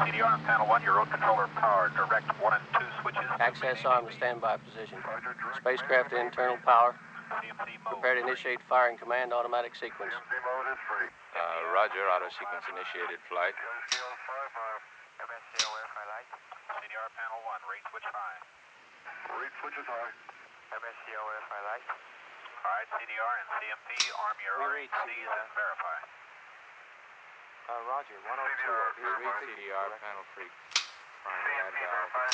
CDR on panel 1, your road controller power, direct 1 and 2 switches. Access arm to standby position. Spacecraft internal power. Prepare to initiate firing command automatic sequence. Roger, auto sequence initiated flight. CDR panel 1, rate switch high. Rate switch is high. All right, CDR and CMP, arm your RHCs and verify. Roger, 102. Read CDR, panel 3. Primary ad valve.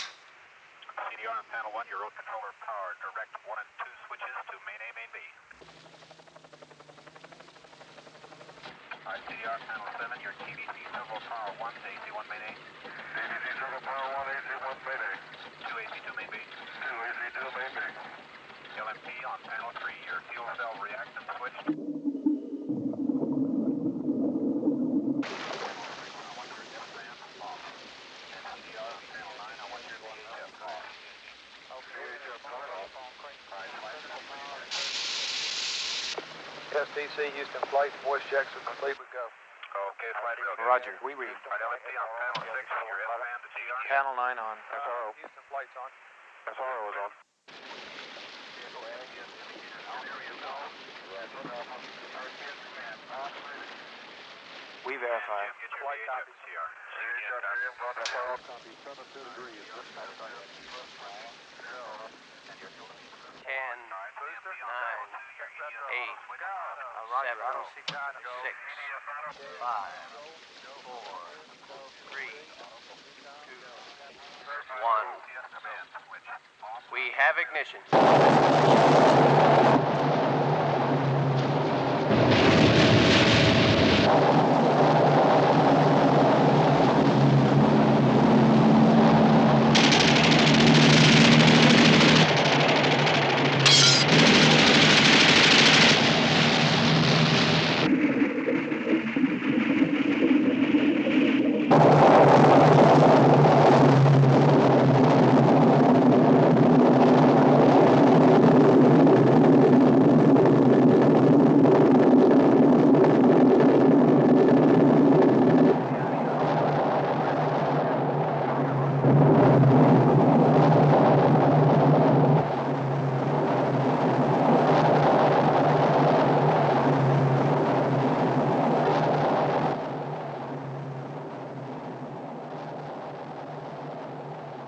CDR on panel 1, your road controller power, direct 1 and 2 switches to main A, main B. All right, CDR panel 7, your TVC servo power 1 to AC1 main A. TVC servo power 1, AC1 main A. 2 AC2 main B. 2 AC2 main B. LMP on panel 3, your fuel cell reactant switch. STC, Houston flight, voice checks are complete, we go. Okay, flight eagle. Roger, we read. All right, LMP on panel 6, your S-band to TR. Panel 9 on. SRO. Houston flight's on. SRO is on. We verify. Flight copies. SRO copy, 72 degrees. 10, 9, 8, 7, 6, 5, 4, 3, 2, 1. We have ignition.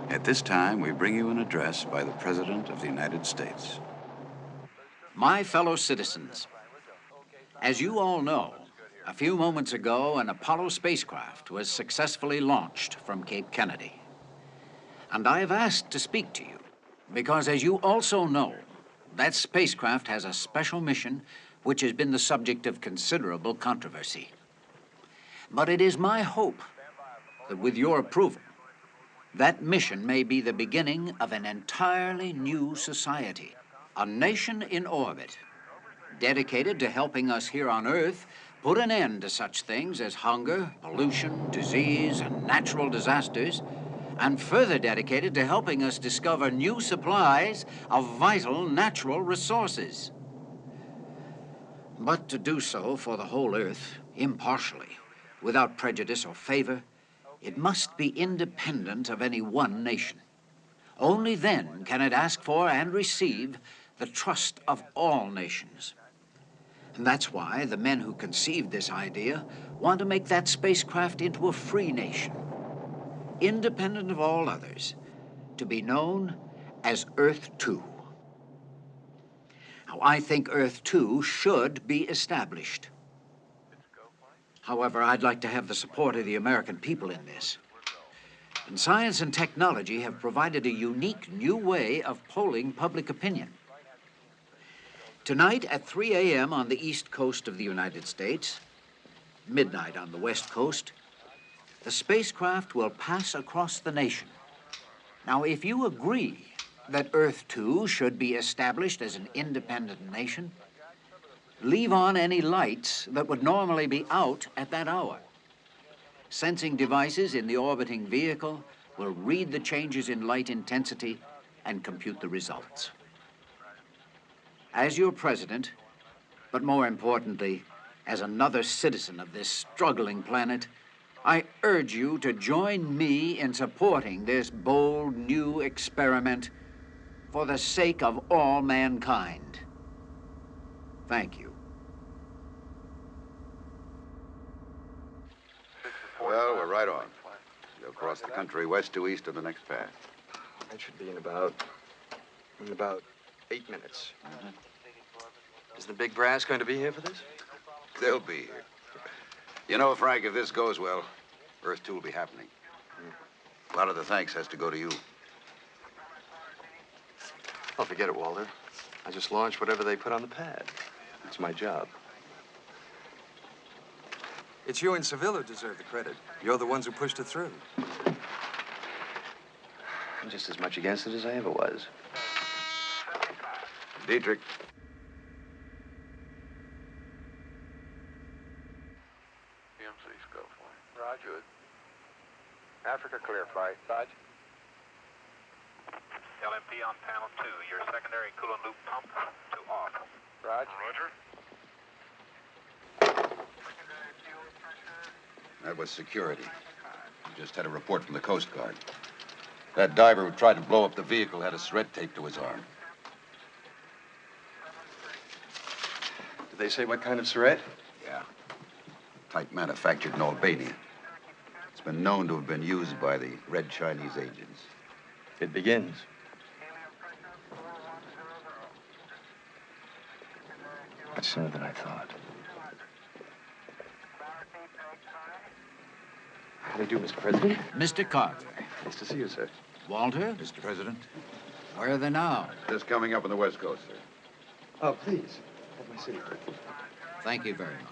At this time, we bring you an address by the President of the United States. My fellow citizens, as you all know, a few moments ago, an Apollo spacecraft was successfully launched from Cape Kennedy. And I have asked to speak to you because, as you also know, that spacecraft has a special mission which has been the subject of considerable controversy. But it is my hope that with your approval, that mission may be the beginning of an entirely new society, a nation in orbit, dedicated to helping us here on Earth put an end to such things as hunger, pollution, disease, and natural disasters, and further dedicated to helping us discover new supplies of vital natural resources. But to do so for the whole Earth, impartially, without prejudice or favor, it must be independent of any one nation. Only then can it ask for and receive the trust of all nations. And that's why the men who conceived this idea want to make that spacecraft into a free nation, independent of all others, to be known as Earth 2. Now, I think Earth 2 should be established. However, I'd like to have the support of the American people in this. And science and technology have provided a unique new way of polling public opinion. Tonight at 3 a.m. on the east coast of the United States, midnight on the west coast, the spacecraft will pass across the nation. Now, if you agree that Earth 2 should be established as an independent nation, leave on any lights that would normally be out at that hour. Sensing devices in the orbiting vehicle will read the changes in light intensity and compute the results. As your president, but more importantly, as another citizen of this struggling planet, I urge you to join me in supporting this bold new experiment for the sake of all mankind. Thank you. Well, we're right on. They'll cross the country west to east of the next pass. That should be in about 8 minutes. Is the big brass going to be here for this? They'll be here. You know, Frank, if this goes well, Earth 2 will be happening. A lot of the thanks has to go to you. Oh, forget it, Walter. I just launched whatever they put on the pad. It's my job. It's you and Seville who deserve the credit. You're the ones who pushed it through. I'm just as much against it as I ever was. Dietrich. PMC scope flight. Roger. Africa clear flight. Roger. LMP on panel 2. Your secondary coolant loop pump to off. Roger. That was security. We just had a report from the Coast Guard. That diver who tried to blow up the vehicle had a thread taped to his arm. Did they say what kind of Surrette? Yeah. Type manufactured in Albania. It's been known to have been used by the Red Chinese agents. It begins. Much sooner than I thought. How do you do, Mr. President? Mr. Carter. Nice to see you, sir. Walter, Mr. President? where are they now? Just coming up on the West Coast, sir. Oh, please. Have my seat. Thank you very much.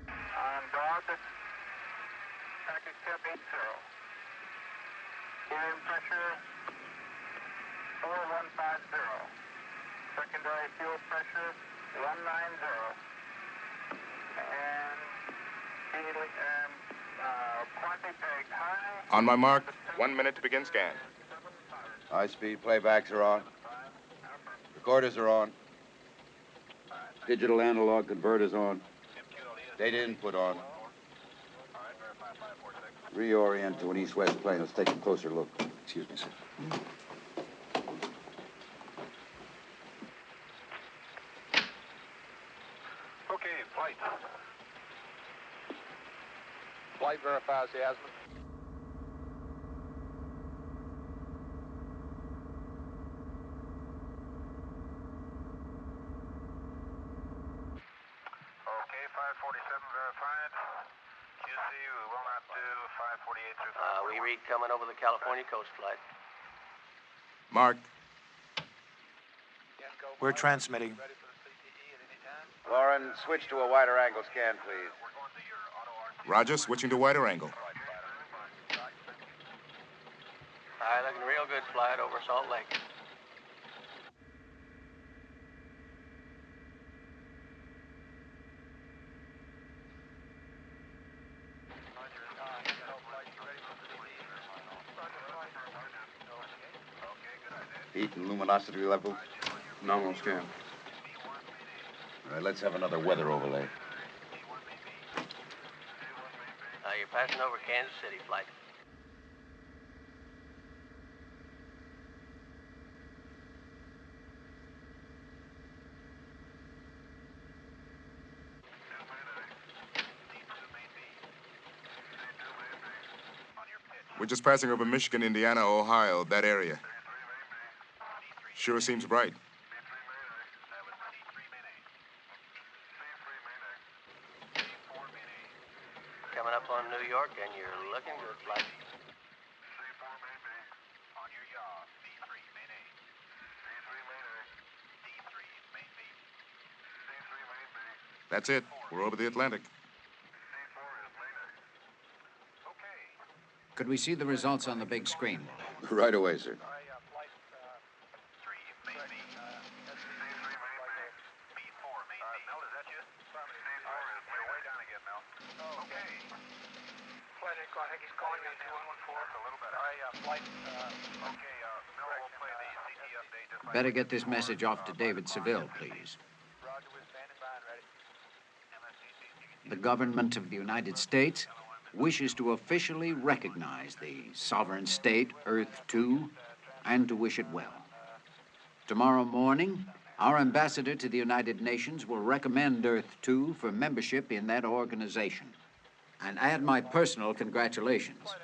On guard, package step 80. Helium pressure 4150. Secondary fuel pressure 190. And quantity peg high. On my mark, 1 minute to begin scan. High-speed playbacks are on. Recorders are on. Digital analog converters on. Data input on. Reorient to an east-west plane. Let's take a closer look. Excuse me, sir. Okay, flight. Flight verifies the azimuth. Okay, 547 verified. QC, we will not do 548 through 541. We read coming over the California coast flight. Marked. We're transmitting. Lauren, switch to a wider angle scan, please. Roger, switching to wider angle. All right, looking real good flight over Salt Lake. Heat and luminosity level. Nominal scan. All right, let's have another weather overlay. You're passing over Kansas City flight. We're just passing over Michigan, Indiana, Ohio, that area. Sure seems bright. Coming up on New York, and you're looking good, flight. That's it. We're over the Atlantic. Could we see the results on the big screen? Right away, sir. Better get this message off to David Seville, please. The government of the United States wishes to officially recognize the sovereign state, Earth 2, and to wish it well. Tomorrow morning, our ambassador to the United Nations will recommend Earth 2 for membership in that organization. And add my personal congratulations.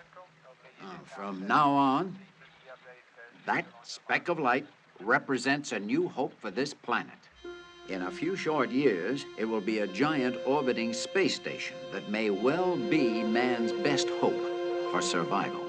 From now on, that speck of light represents a new hope for this planet. In a few short years, it will be a giant orbiting space station that may well be man's best hope for survival.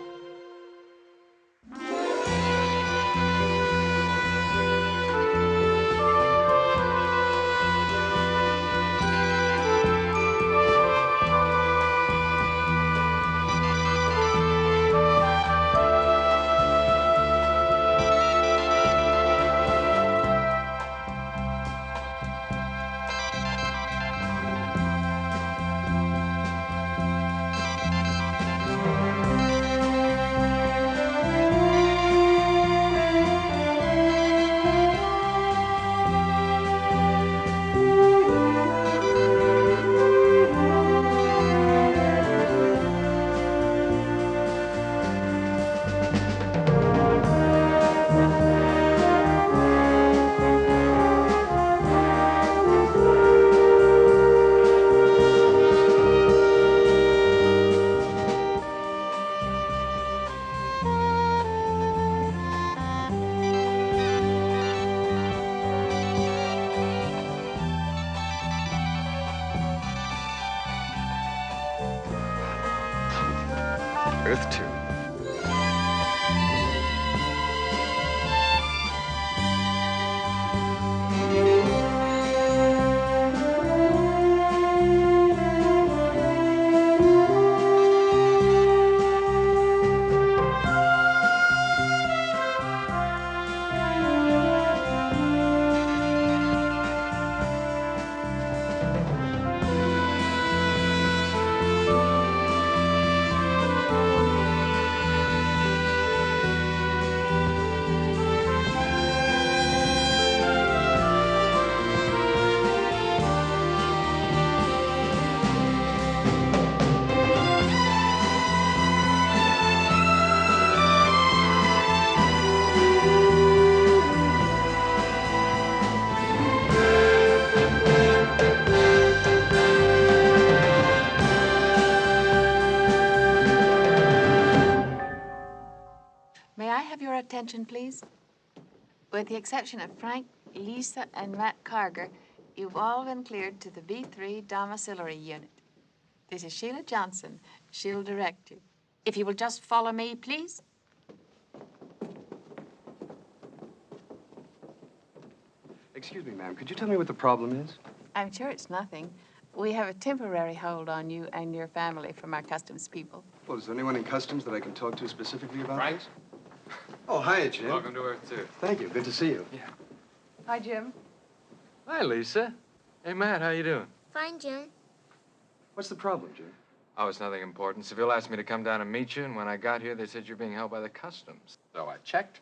Earth 2. May I have your attention, please? With the exception of Frank, Lisa, and Matt Carger, you've all been cleared to the B3 domiciliary unit. This is Sheila Johnson. She'll direct you. If you will just follow me, please. Excuse me, ma'am. Could you tell me what the problem is? I'm sure it's nothing. We have a temporary hold on you and your family from our customs people. Well, is there anyone in customs that I can talk to specifically about Frank? this? Oh, hiya, Jim. Welcome to Earth 2. Thank you. Good to see you. Yeah. Hi, Jim. Hi, Lisa. Hey, Matt, how you doing? Fine, Jim. What's the problem, Jim? Oh, it's nothing important. Seville asked me to come down and meet you, and when I got here, they said you're being held by the customs. So I checked,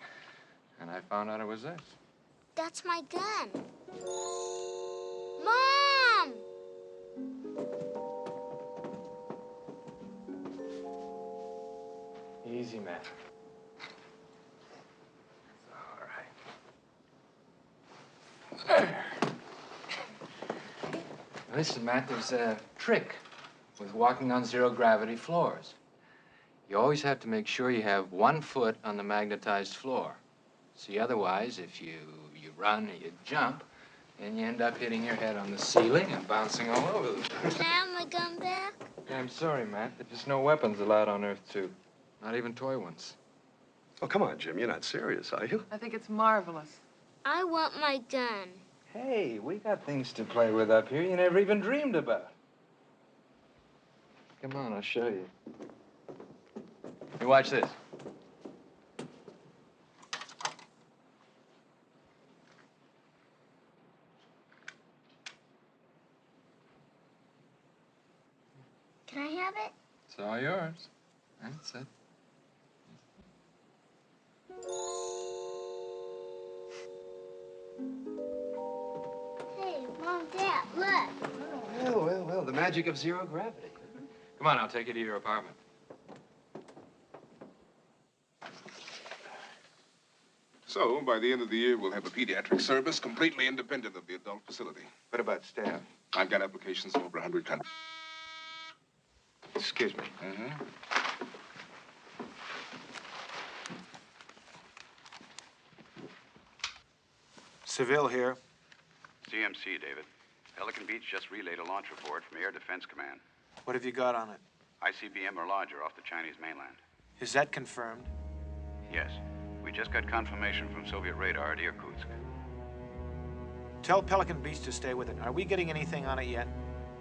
and I found out it was this. That's my gun. Mom! Easy, Matt. All right. Listen, Matt, there's a trick with walking on zero-gravity floors. You always have to make sure you have 1 foot on the magnetized floor. See, otherwise, if you run or you jump, and you end up hitting your head on the ceiling and bouncing all over the place. Can I have my gun back? Yeah, I'm sorry, Matt. There's no weapons allowed on Earth 2. Not even toy ones. Oh, come on, Jim. You're not serious, are you? I think it's marvelous. I want my gun. Hey, we got things to play with up here you never even dreamed about. Come on, I'll show you. Hey, watch this. Can I have it? It's all yours. That's it. Hey, Mom, Dad, look. Well, the magic of zero gravity. Come on, I'll take you to your apartment. So, by the end of the year, we'll have a pediatric service completely independent of the adult facility. What about staff? I've got applications from over 100 countries. Excuse me. Seville here. CMC, David. Pelican Beach just relayed a launch report from Air Defense Command. What have you got on it? ICBM or larger off the Chinese mainland. Is that confirmed? Yes. We just got confirmation from Soviet radar at Irkutsk. Tell Pelican Beach to stay with it. Are we getting anything on it yet?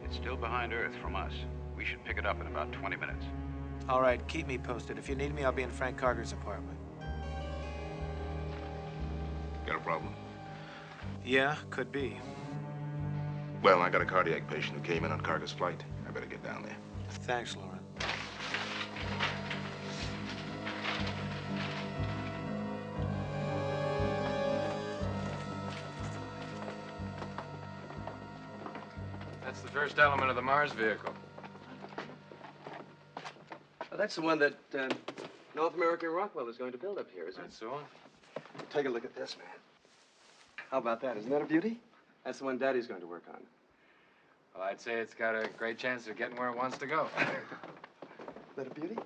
It's still behind Earth from us. We should pick it up in about 20 minutes. All right, keep me posted. If you need me, I'll be in Frank Carger's apartment. Got a problem? Yeah, could be. Well, I got a cardiac patient who came in on Carger's flight. I better get down there. Thanks, Lauren. That's the first element of the Mars vehicle. Oh, that's the one that North American Rockwell is going to build up here, isn't it? That's the one. Take a look at this, man. How about that? Isn't that a beauty? That's the one Daddy's going to work on. Well, I'd say it's got a great chance of getting where it wants to go. Isn't that a beauty?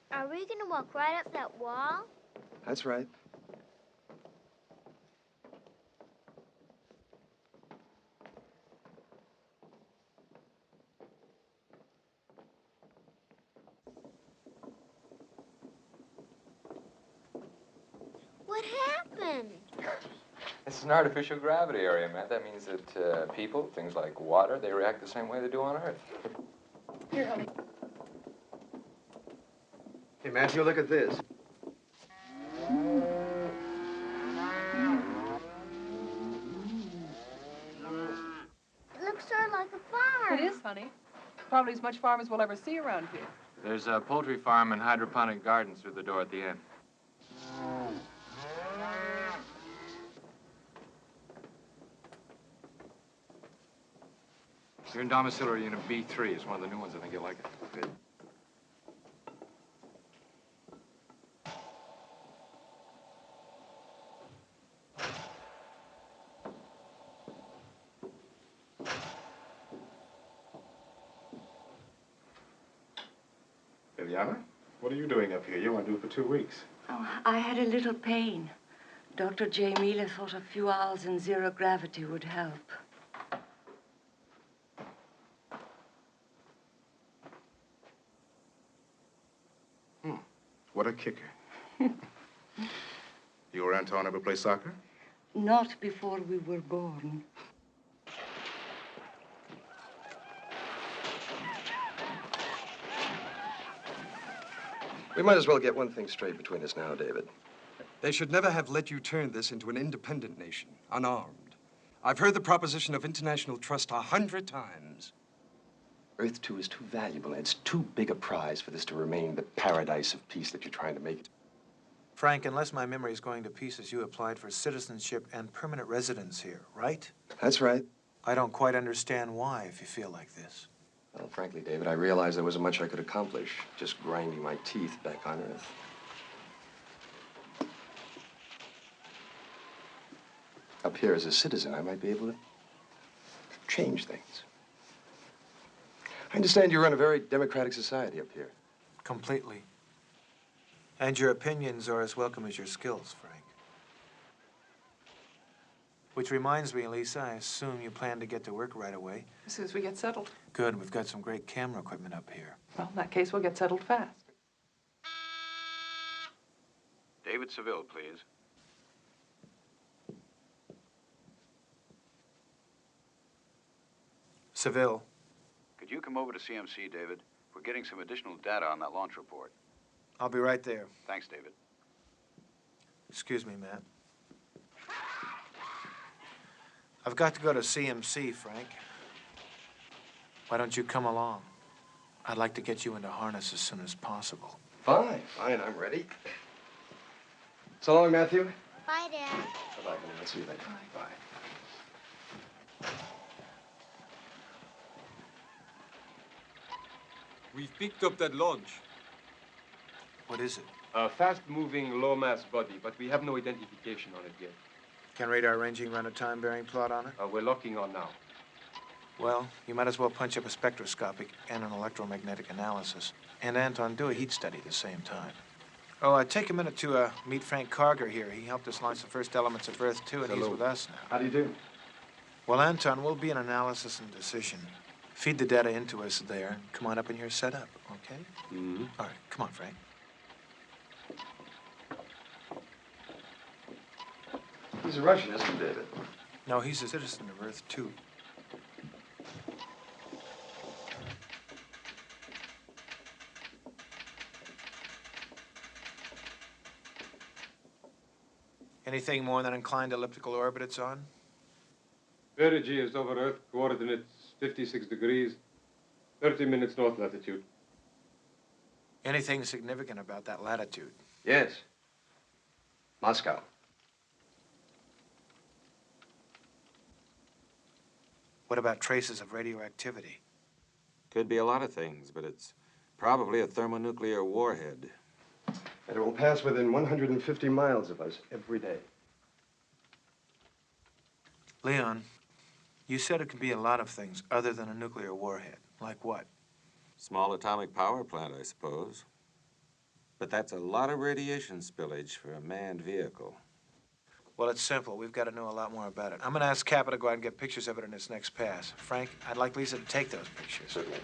Are we gonna walk right up that wall? That's right. What happened? It's an artificial gravity area, Matt. That means that people, things like water, they react the same way they do on Earth. Here, honey. Hey, Matthew, look at this. It looks sort of like a farm. It is, honey. Probably as much farm as we'll ever see around here. There's a poultry farm and hydroponic gardens through the door at the end. You're in domiciliary unit B3. It's one of the new ones. I think you'll like it. Good. Eliana, what are you doing up here? You want to do it for 2 weeks. Oh, I had a little pain. Dr. J. Miller thought a few hours in zero gravity would help. What a kicker. You or Anton ever play soccer? Not before we were born. We might as well get one thing straight between us now, David. They should never have let you turn this into an independent nation, unarmed. I've heard the proposition of international trust 100 times. Earth 2 is too valuable, and it's too big a prize for this to remain the paradise of peace that you're trying to make it. Frank, unless my memory is going to pieces, you applied for citizenship and permanent residence here, right? That's right. I don't quite understand why, if you feel like this. Well, frankly, David, I realized there wasn't much I could accomplish just grinding my teeth back on Earth. Up here as a citizen, I might be able to change things. I understand you run a very democratic society up here. Completely. And your opinions are as welcome as your skills, Frank. Which reminds me, Lisa, I assume you plan to get to work right away. As soon as we get settled. Good, we've got some great camera equipment up here. Well, in that case, we'll get settled fast. David Seville, please. Seville. Could you come over to CMC, David? We're getting some additional data on that launch report. I'll be right there. Thanks, David. Excuse me, Matt. I've got to go to CMC, Frank. Why don't you come along? I'd like to get you into harness as soon as possible. Fine, I'm ready. So long, Matthew. Bye, Dad. Bye-bye, honey. I'll see you later. Bye. We've picked up that launch. What is it? A fast-moving, low-mass body, but we have no identification on it yet. Can radar ranging run a time-bearing plot on it? We're locking on now. Well, you might as well punch up a spectroscopic and an electromagnetic analysis. And, Anton, do a heat study at the same time. Oh, take a minute to meet Frank Carger here. He helped us launch the first elements of Earth 2, and he's with us now. How do you do? Well, Anton, we'll be in analysis and decision. Feed the data into us there. Come on up in here, set up, okay? Mm-hmm. All right, come on, Frank. He's a Russian, isn't he, David? No, he's a citizen of Earth 2. Anything more than inclined elliptical orbit it's on? Perigee is over Earth, coordinates 56 degrees, 30 minutes north latitude. Anything significant about that latitude? Yes. Moscow. What about traces of radioactivity? Could be a lot of things, but it's probably a thermonuclear warhead. And it will pass within 150 miles of us every day. Leon, you said it could be a lot of things other than a nuclear warhead. Like what? Small atomic power plant, I suppose. But that's a lot of radiation spillage for a manned vehicle. Well, it's simple. We've got to know a lot more about it. I'm going to ask Kappa to go out and get pictures of it in its next pass. Frank, I'd like Lisa to take those pictures. Certainly.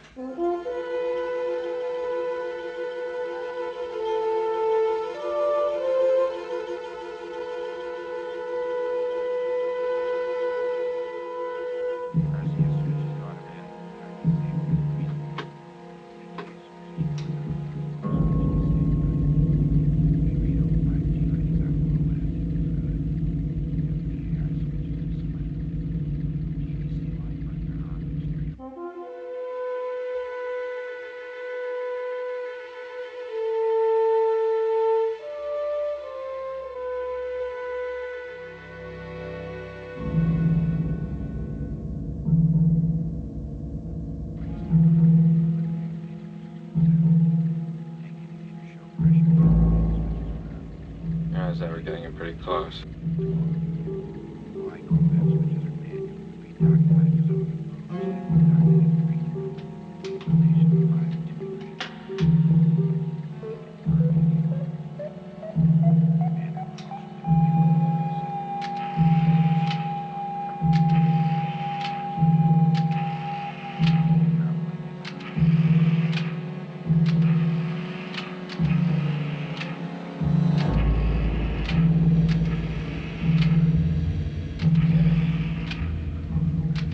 We're getting it pretty close.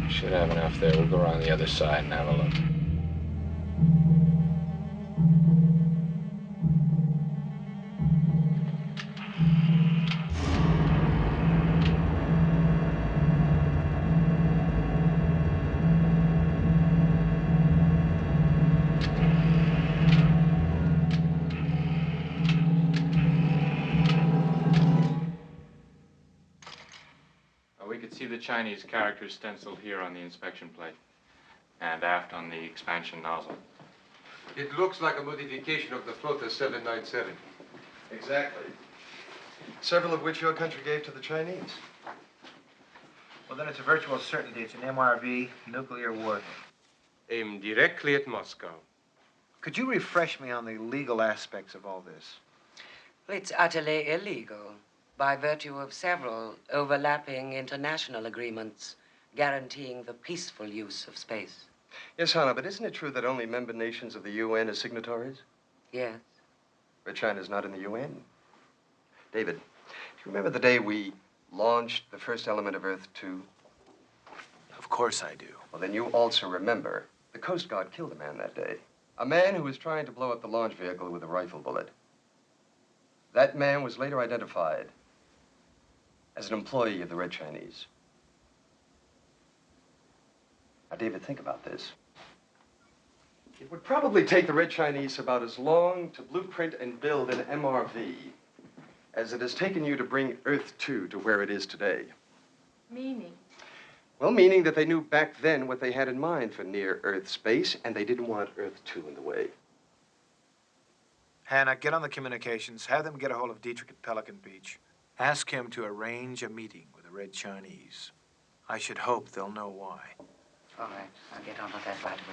Should have enough there. We'll go around the other side and have a look. Chinese characters stenciled here on the inspection plate and aft on the expansion nozzle. It looks like a modification of the Floater 797. Exactly. Several of which your country gave to the Chinese. Well, then it's a virtual certainty. It's an MRV nuclear warhead. Aimed directly at Moscow. Could you refresh me on the legal aspects of all this? Well, it's utterly illegal by virtue of several overlapping international agreements guaranteeing the peaceful use of space. Yes, Hannah, but isn't it true that only member nations of the UN are signatories? Yes. But China's not in the UN. David, do you remember the day we launched the first element of Earth 2? Of course I do. Well, then you also remember the Coast Guard killed a man that day. A man who was trying to blow up the launch vehicle with a rifle bullet. That man was later identified as an employee of the Red Chinese. Now, David, think about this. It would probably take the Red Chinese about as long to blueprint and build an MRV as it has taken you to bring Earth 2 to where it is today. Meaning? Well, meaning that they knew back then what they had in mind for near-Earth space, and they didn't want Earth 2 in the way. Hannah, get on the communications. Have them get a hold of Dietrich at Pelican Beach. Ask him to arrange a meeting with the Red Chinese. I should hope they'll know why. All right, I'll get on with that right away.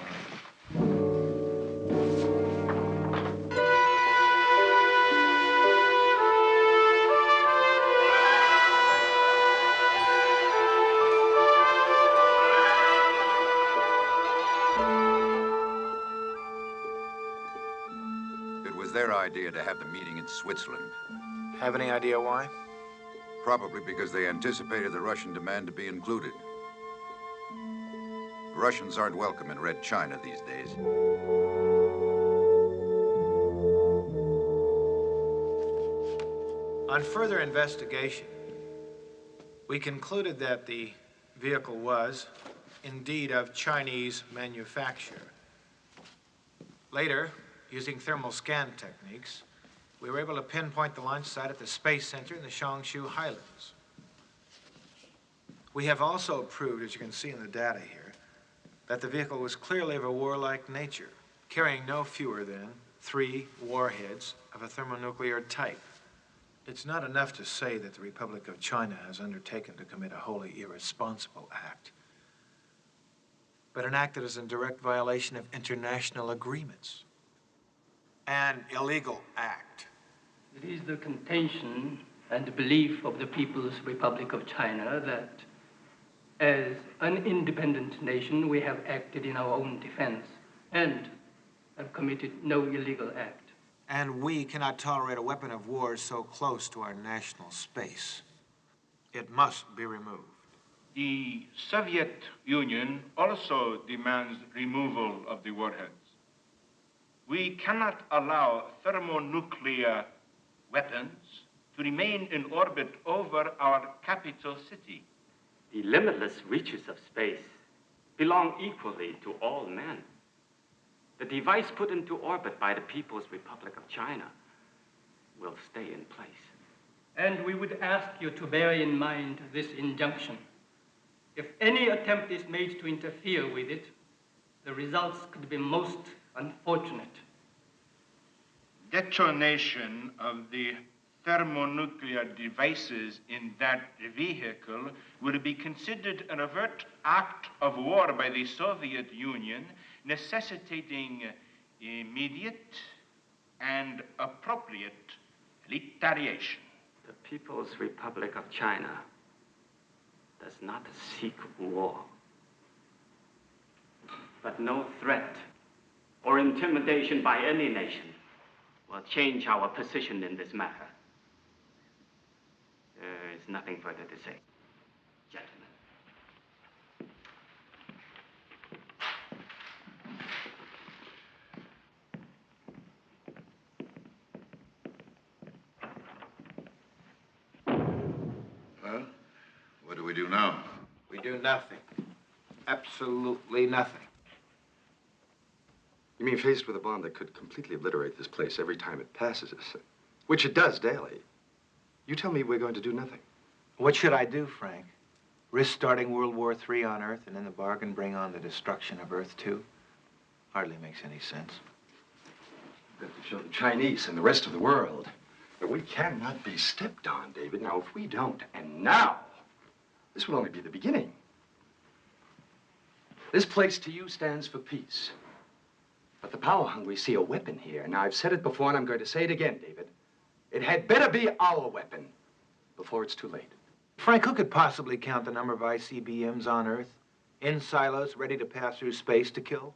It was their idea to have the meeting in Switzerland. Have any idea why? Probably because they anticipated the Russian demand to be included. Russians aren't welcome in Red China these days. On further investigation, we concluded that the vehicle was indeed of Chinese manufacture. Later, using thermal scan techniques, we were able to pinpoint the launch site at the Space Center in the Shangshu Highlands. We have also proved, as you can see in the data here, that the vehicle was clearly of a warlike nature, carrying no fewer than 3 warheads of a thermonuclear type. It's not enough to say that the Republic of China has undertaken to commit a wholly irresponsible act, but an act that is in direct violation of international agreements. An illegal act. It is the contention and belief of the People's Republic of China that as an independent nation, we have acted in our own defense and have committed no illegal act. And we cannot tolerate a weapon of war so close to our national space. It must be removed. The Soviet Union also demands removal of the warheads. We cannot allow thermonuclear weapons to remain in orbit over our capital city. The limitless reaches of space belong equally to all men. The device put into orbit by the People's Republic of China will stay in place. And we would ask you to bear in mind this injunction. If any attempt is made to interfere with it, the results could be most unfortunate. Detonation of the thermonuclear devices in that vehicle would be considered an overt act of war by the Soviet Union, necessitating immediate and appropriate retaliation. The People's Republic of China does not seek war. But no threat or intimidation by any nation will change our position in this matter. There is nothing further to say. Gentlemen. Well, what do we do now? We do nothing. Absolutely nothing. You mean faced with a bomb that could completely obliterate this place every time it passes us, which it does daily. You tell me we're going to do nothing. What should I do, Frank? Risk starting World War III on Earth and in the bargain bring on the destruction of Earth, too? Hardly makes any sense. We've got to show the Chinese and the rest of the world that we cannot be stepped on, David. Now, if we don't, and now, this will only be the beginning. This place to you stands for peace. But the power-hungry see a weapon here. Now, I've said it before, and I'm going to say it again, David. It had better be our weapon before it's too late. Frank, who could possibly count the number of ICBMs on Earth, in silos, ready to pass through space to kill?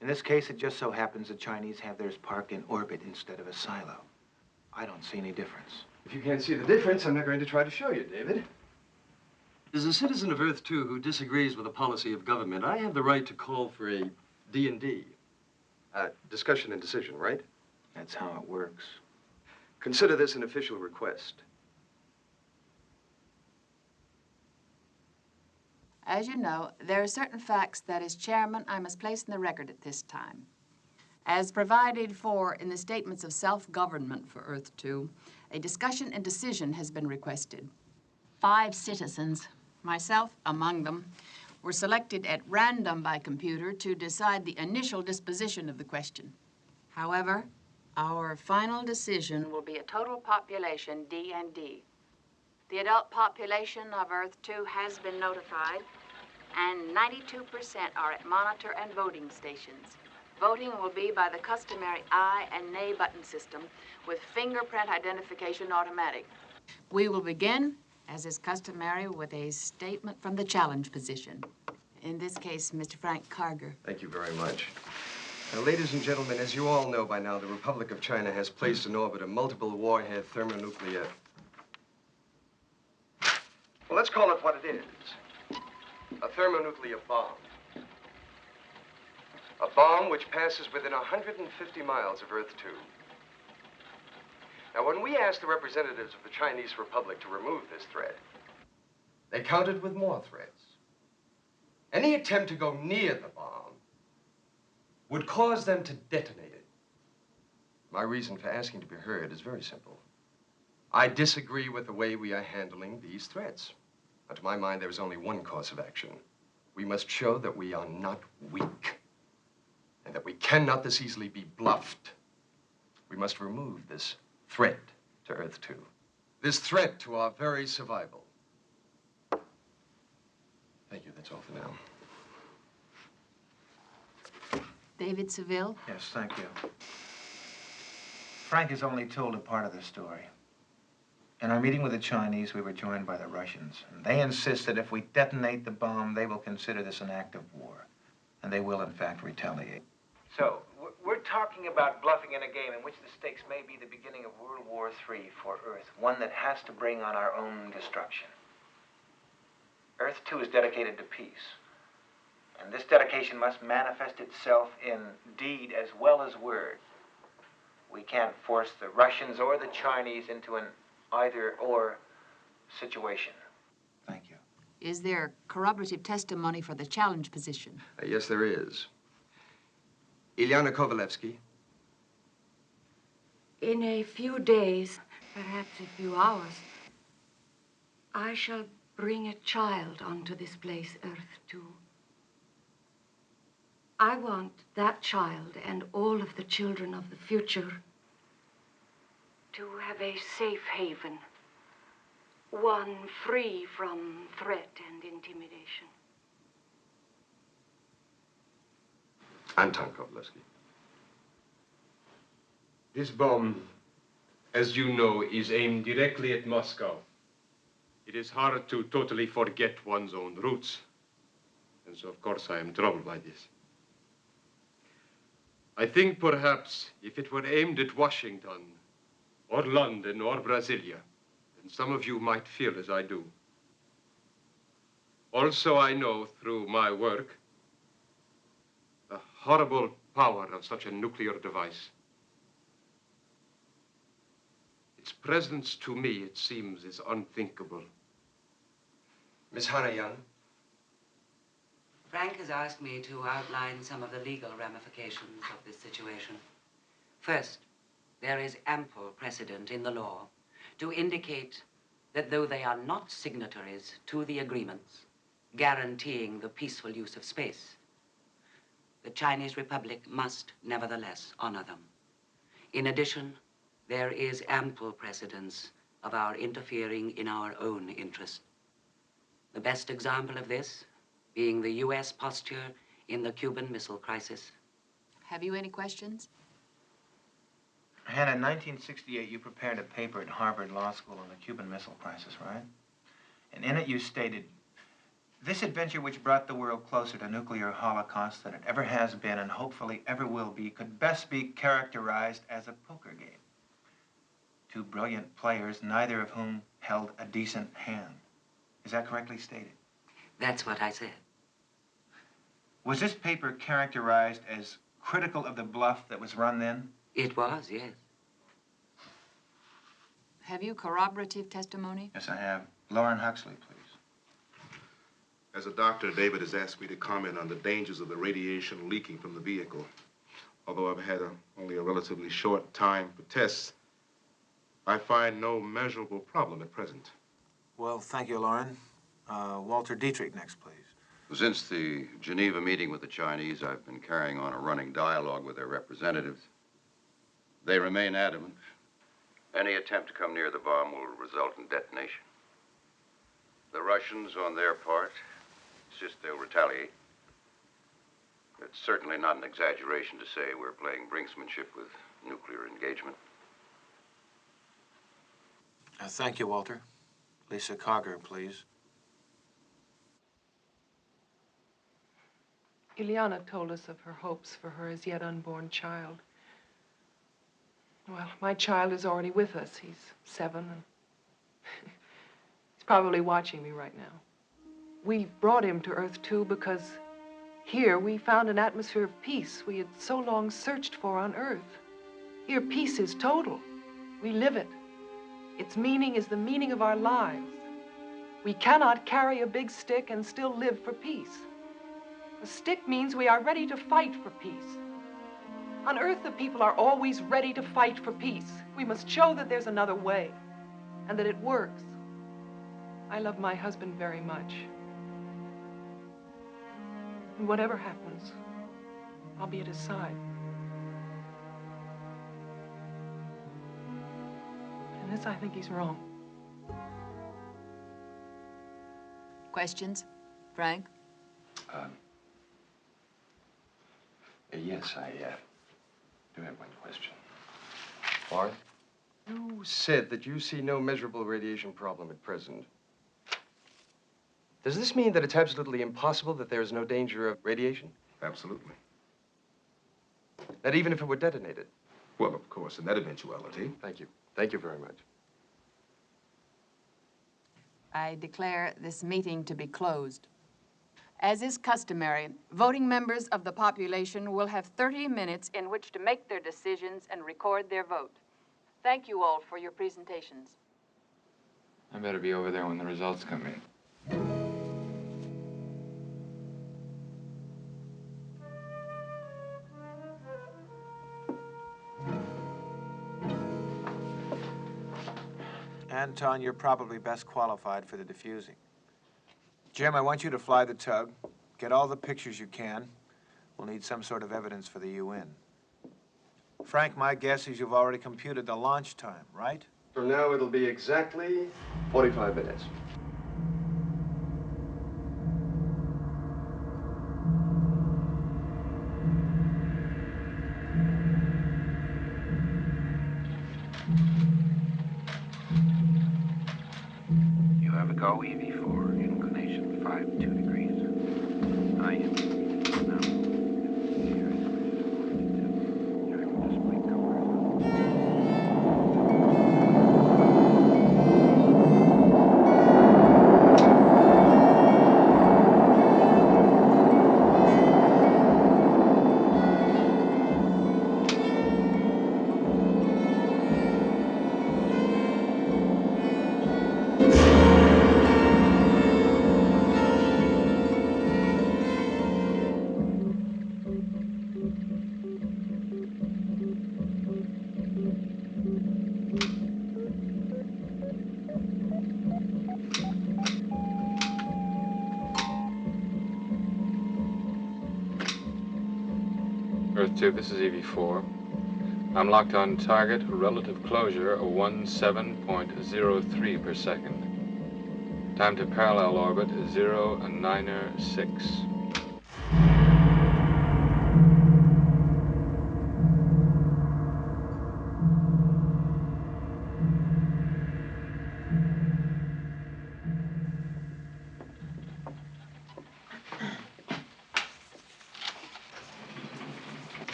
In this case, it just so happens the Chinese have theirs parked in orbit instead of a silo. I don't see any difference. If you can't see the difference, I'm not going to try to show you, David. As a citizen of Earth 2 who disagrees with the policy of government, I have the right to call for a D&D. Discussion and decision, right? That's how it works. Consider this an official request. As you know, there are certain facts that as chairman I must place in the record at this time. As provided for in the statements of self-government for Earth 2, a discussion and decision has been requested. 5 citizens, myself among them, were selected at random by computer to decide the initial disposition of the question. However, our final decision will be a total population D&D. The adult population of Earth 2 has been notified, and 92% are at monitor and voting stations. Voting will be by the customary aye and nay button system with fingerprint identification automatic. We will begin, as is customary, with a statement from the challenge position. In this case, Mr. Frank Karger. Thank you very much. Now, ladies and gentlemen, as you all know by now, the Republic of China has placed in orbit a multiple warhead thermonuclear... Well, let's call it what it is. A thermonuclear bomb. A bomb which passes within 150 miles of Earth 2. Now, when we asked the representatives of the Chinese Republic to remove this threat, they countered with more threats. Any attempt to go near the bomb would cause them to detonate it. My reason for asking to be heard is very simple. I disagree with the way we are handling these threats. Now, to my mind, there is only one course of action. We must show that we are not weak, and that we cannot this easily be bluffed. We must remove this threat to Earth 2. This threat to our very survival. Thank you, that's all for now. David Seville? Yes, thank you. Frank has only told a part of the story. In our meeting with the Chinese, we were joined by the Russians. And they insist that if we detonate the bomb, they will consider this an act of war. And they will, in fact, retaliate. So, we're talking about bluffing in a game in which the stakes may be the beginning of World War III for Earth, one that has to bring on our own destruction. Earth 2 is dedicated to peace. And this dedication must manifest itself in deed as well as word. We can't force the Russians or the Chinese into an either-or situation. Thank you. Is there corroborative testimony for the challenge position? Yes, there is. Ilyana Kovalevsky. In a few days, perhaps a few hours, I shall bring a child onto this place, Earth 2. I want that child and all of the children of the future to have a safe haven, one free from threat and intimidation. Anton Kovalevsky. This bomb, as you know, is aimed directly at Moscow. It is hard to totally forget one's own roots. And so, of course, I am troubled by this. I think perhaps if it were aimed at Washington, or London, or Brasilia, then some of you might feel as I do. Also, I know through my work the horrible power of such a nuclear device. Its presence to me, it seems, is unthinkable. Miss Hannah Young. Frank has asked me to outline some of the legal ramifications of this situation. First, there is ample precedent in the law to indicate that though they are not signatories to the agreements guaranteeing the peaceful use of space, the Chinese Republic must nevertheless honor them. In addition, there is ample precedence of our interfering in our own interest. The best example of this being the U.S. posture in the Cuban Missile Crisis. Have you any questions? Hannah, in 1968, you prepared a paper at Harvard Law School on the Cuban Missile Crisis, right? And in it you stated, "This adventure which brought the world closer to nuclear holocaust than it ever has been and hopefully ever will be could best be characterized as a poker game. Two brilliant players, neither of whom held a decent hand." Is that correctly stated? That's what I said. Was this paper characterized as critical of the bluff that was run then? It was, yes. Have you corroborative testimony? Yes, I have. Lauren Huxley, please. As a doctor, David has asked me to comment on the dangers of the radiation leaking from the vehicle. Although I've had only a relatively short time for tests, I find no measurable problem at present. Well, thank you, Lauren. Walter Dietrich next, please. Since the Geneva meeting with the Chinese, I've been carrying on a running dialogue with their representatives. They remain adamant. Any attempt to come near the bomb will result in detonation. The Russians, on their part, insist they'll retaliate. It's certainly not an exaggeration to say we're playing brinksmanship with nuclear engagement. Thank you, Walter. Lisa Cogger, please. Ileana told us of her hopes for her as yet unborn child. Well, my child is already with us. He's 7, and he's probably watching me right now. We brought him to Earth, too, because here we found an atmosphere of peace we had so long searched for on Earth. Here, peace is total. We live it. Its meaning is the meaning of our lives. We cannot carry a big stick and still live for peace. A stick means we are ready to fight for peace. On Earth, the people are always ready to fight for peace. We must show that there's another way, and that it works. I love my husband very much. And whatever happens, I'll be at his side. In this, I think he's wrong. Questions? Frank? Yes, I do have one question. Lauren, you said that you see no measurable radiation problem at present. Does this mean that it's absolutely impossible that there is no danger of radiation? Absolutely. That even if it were detonated? Well, of course, in that eventuality. Thank you. Thank you very much. I declare this meeting to be closed. As is customary, voting members of the population will have 30 minutes in which to make their decisions and record their vote. Thank you all for your presentations. I better be over there when the results come in. Anton, you're probably best qualified for the diffusing. Jim, I want you to fly the tug. Get all the pictures you can. We'll need some sort of evidence for the UN. Frank, my guess is you've already computed the launch time, right? From now, it'll be exactly 45 minutes. You have a go, EV4, inclination 52 degrees. I am now. Earth 2, this is EV4. I'm locked on target, relative closure of 17.03 per second. Time to parallel orbit is 0.96.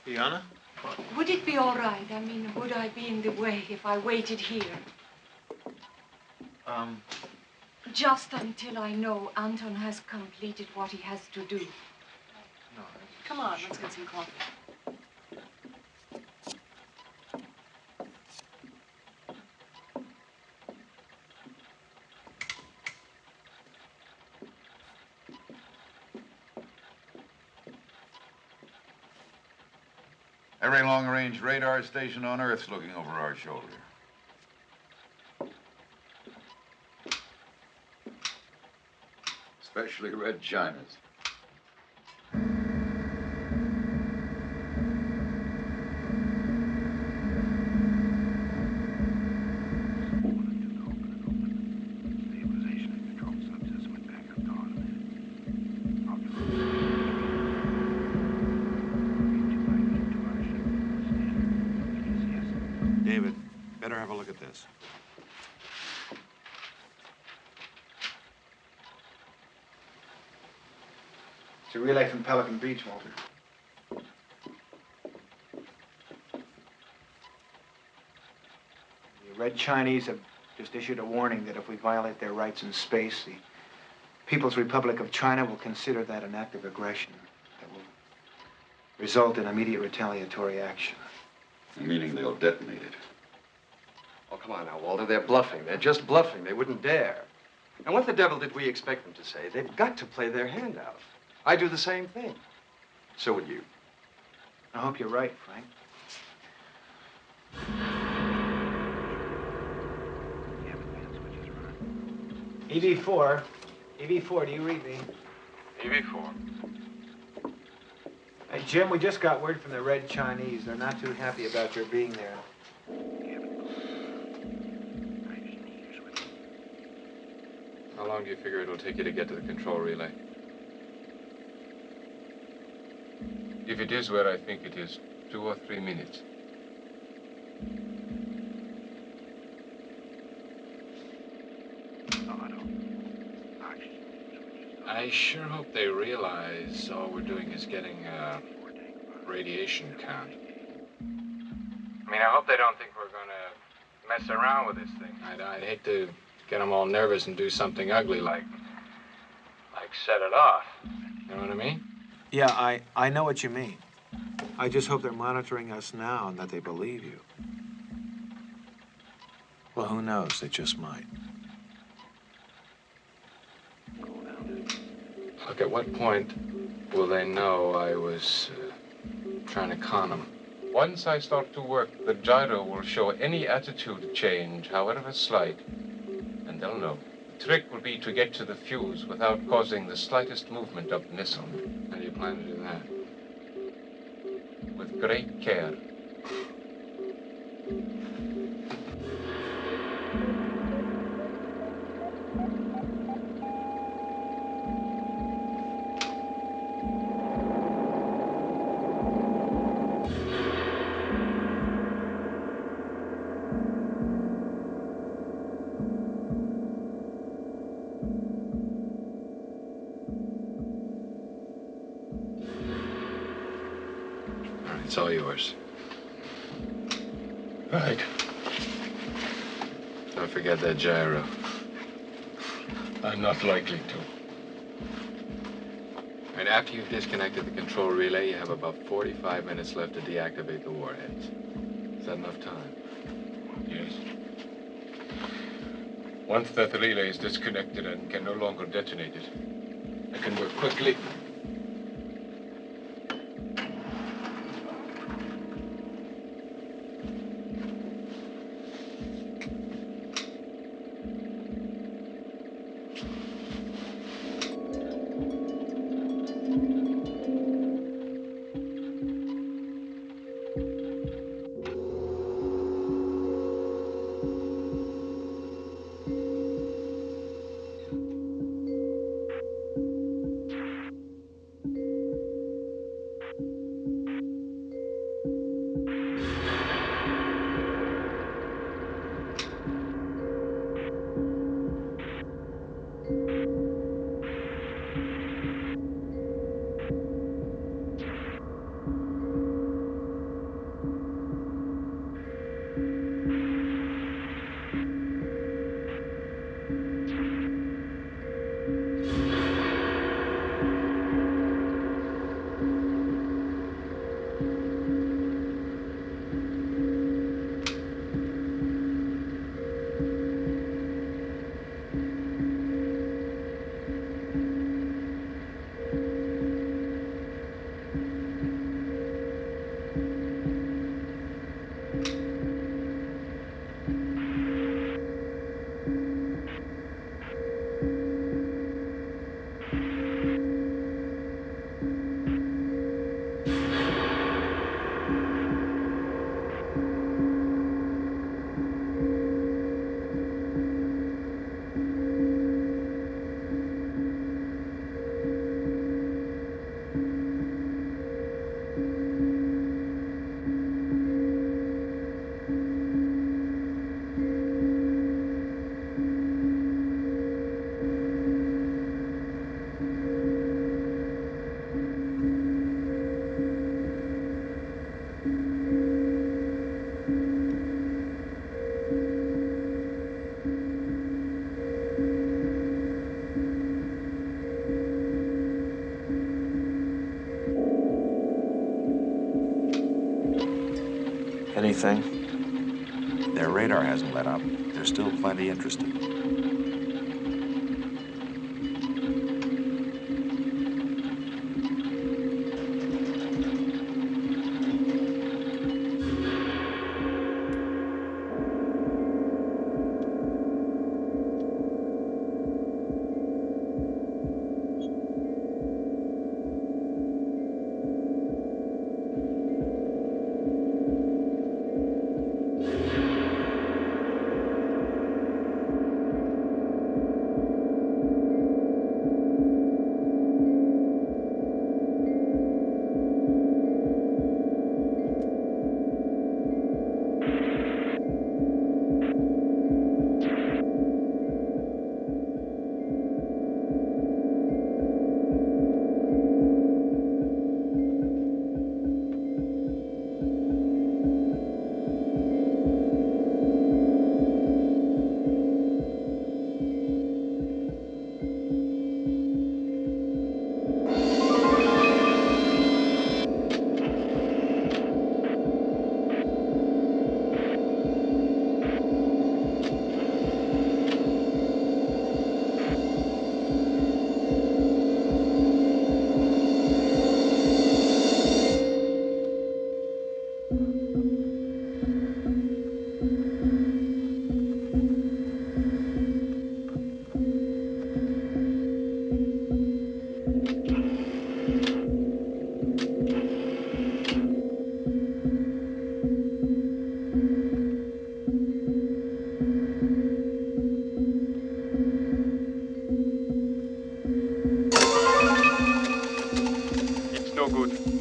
Fiona? Would it be all right? I mean, would I be in the way if I waited here? Just until I know Anton has completed what he has to do. No. Come on, let's get some coffee. Every long-range radar station on Earth's looking over our shoulder. Especially Red China's. David, better have a look at this. It's a relay from Pelican Beach, Walter. The Red Chinese have just issued a warning that if we violate their rights in space, the People's Republic of China will consider that an act of aggression that will result in immediate retaliatory action. Meaning they'll detonate it. Oh, come on now, Walter. They're bluffing. They're just bluffing. They wouldn't dare. And what the devil did we expect them to say? They've got to play their hand out. I do the same thing. So would you. I hope you're right, Frank. EV4. EV4, do you read me? EV4. Hey, Jim, we just got word from the Red Chinese. They're not too happy about your being there. How long do you figure it'll take you to get to the control relay? If it is where I think it is, 2 or 3 minutes. I sure hope they realize all we're doing is getting a radiation count. I mean, I hope they don't think we're gonna mess around with this thing. I'd hate to get them all nervous and do something ugly like set it off. You know what I mean? Yeah, I know what you mean. I just hope they're monitoring us now and that they believe you. Well, who knows? They just might. Look, at what point will they know I was trying to con them? Once I start to work, the gyro will show any attitude change, however slight, and they'll know. The trick will be to get to the fuse without causing the slightest movement of the missile. How do you plan to do that? With great care. It's all yours. Right. Don't forget that gyro. I'm not likely to. And after you've disconnected the control relay, you have about 45 minutes left to deactivate the warheads. Is that enough time? Yes. Once that relay is disconnected and can no longer detonate it, I can work quickly. Anything? Their radar hasn't let up. They're still plenty interested.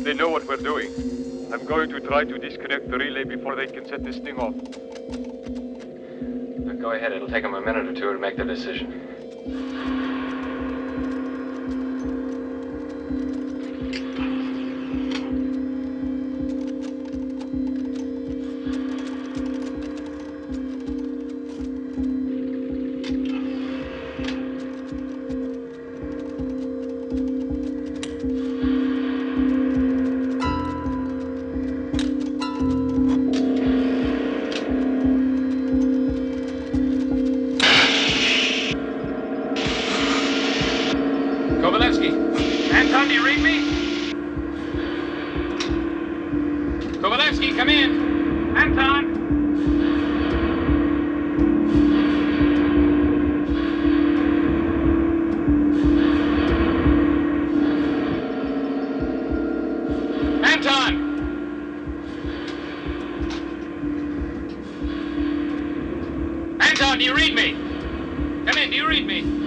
They know what we're doing. I'm going to try to disconnect the relay before they can set this thing off. Now go ahead. It'll take them a minute or two to make their decision. Anton, do you read me? Kovalevsky, come in. Anton! Anton! Anton, do you read me? Come in, do you read me?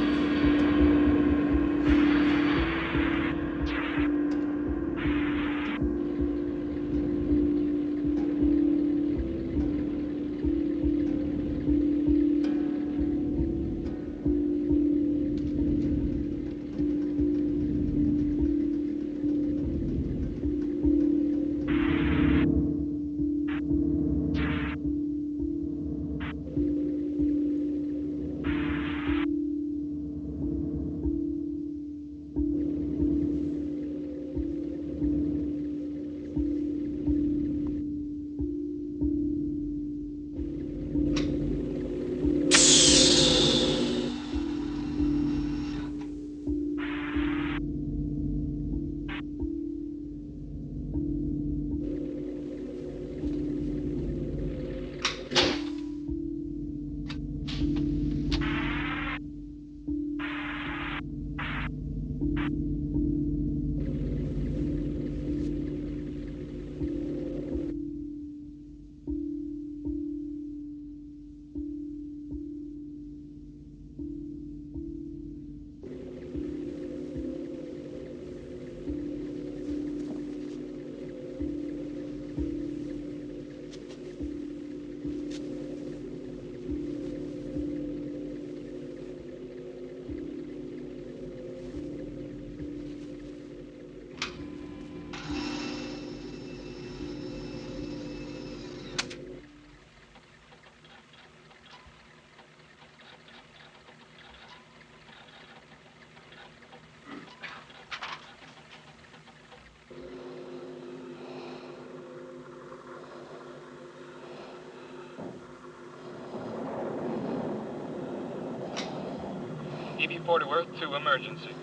EV4 to Earth 2, emergency.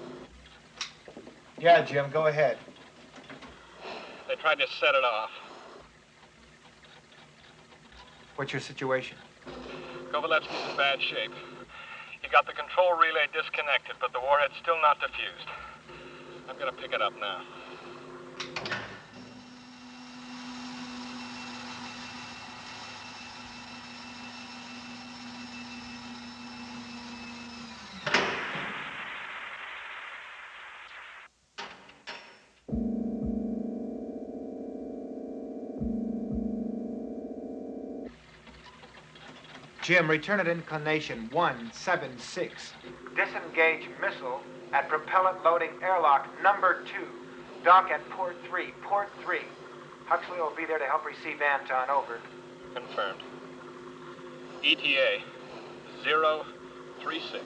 Yeah, Jim, go ahead. They tried to set it off. What's your situation? Kovalevsky's in bad shape. He got the control relay disconnected, but the warhead's still not defused. I'm gonna pick it up now. Jim, return at inclination 176. Disengage missile at propellant loading airlock number 2. Dock at port 3, port 3. Huxley will be there to help receive Anton, over. Confirmed. ETA 036.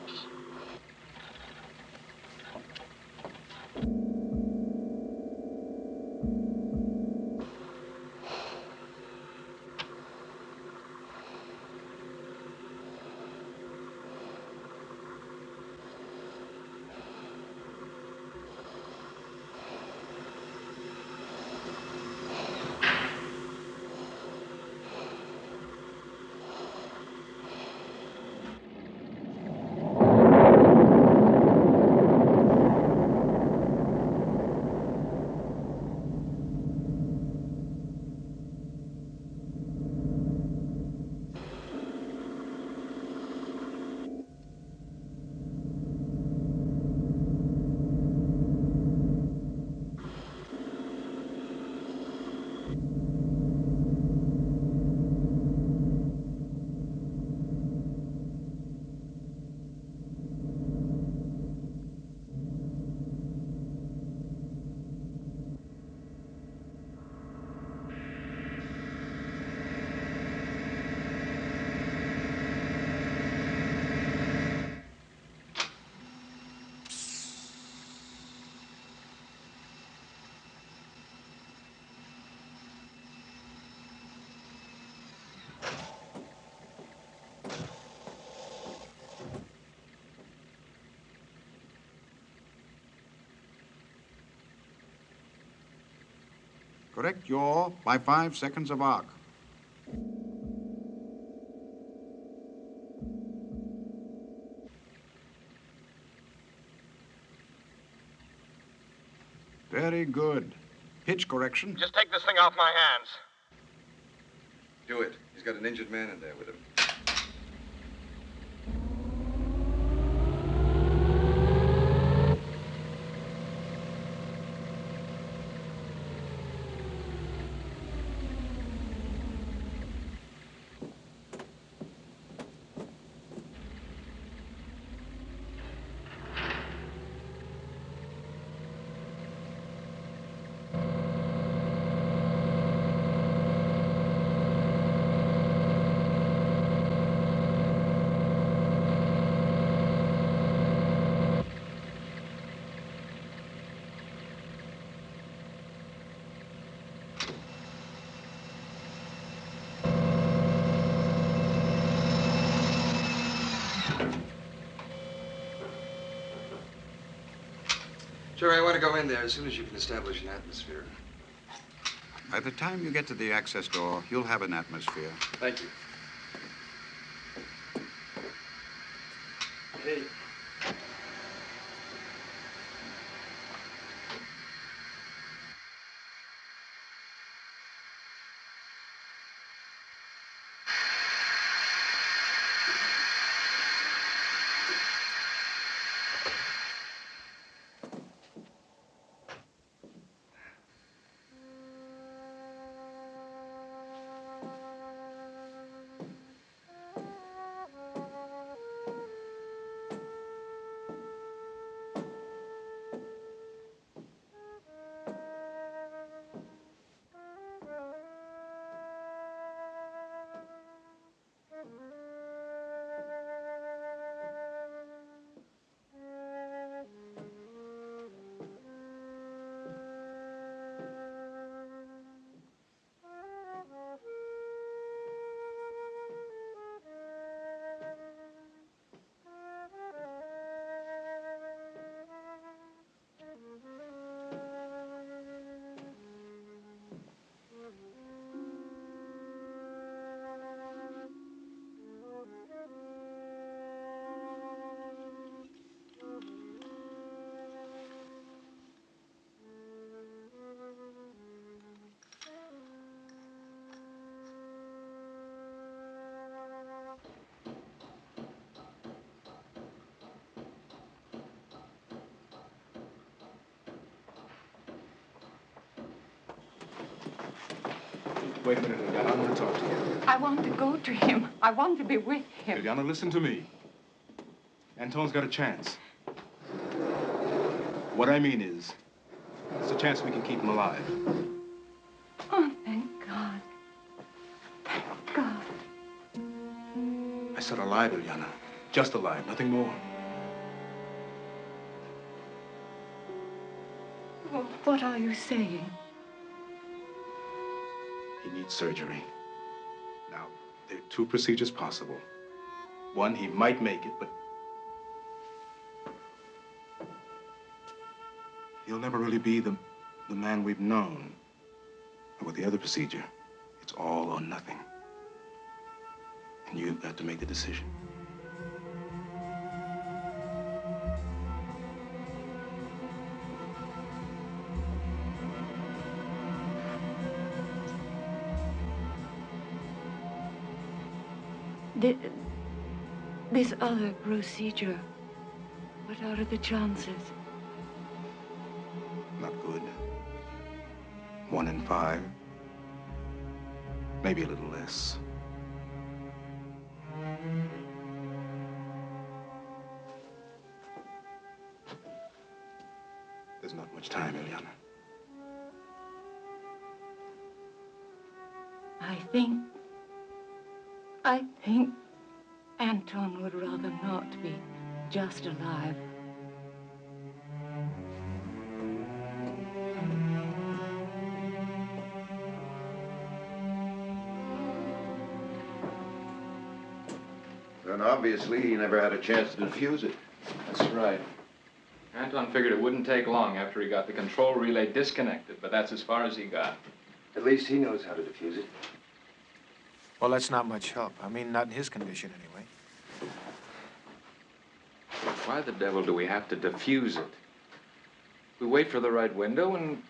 Correct yaw by 5 seconds of arc. Very good. Pitch correction. Just take this thing off my hands. Do it. He's got an injured man in there with him. Jerry, I want to go in there as soon as you can establish an atmosphere. By the time you get to the access door, you'll have an atmosphere. Thank you. Hey. Wait a minute, Liliana. I want to talk to you. I want to go to him. I want to be with him. Liliana, listen to me. Anton's got a chance. What I mean is, it's a chance we can keep him alive. Oh, thank God. Thank God. I said alive, Liliana. Just alive, nothing more. Well, what are you saying? He needs surgery. Now, there are two procedures possible. One, he might make it, but he'll never really be the man we've known. And with the other procedure, it's all or nothing. And you've got to make the decision. This other procedure, what are the chances? Not good. 1 in 5. Maybe a little less. There's not much time, Ileana. I think Anton would rather not be just alive. Then obviously he never had a chance to defuse it. That's right. Anton figured it wouldn't take long after he got the control relay disconnected, but that's as far as he got. At least he knows how to defuse it. Well, that's not much help. I mean, not in his condition, anyway. Why the devil do we have to defuse it? We wait for the right window and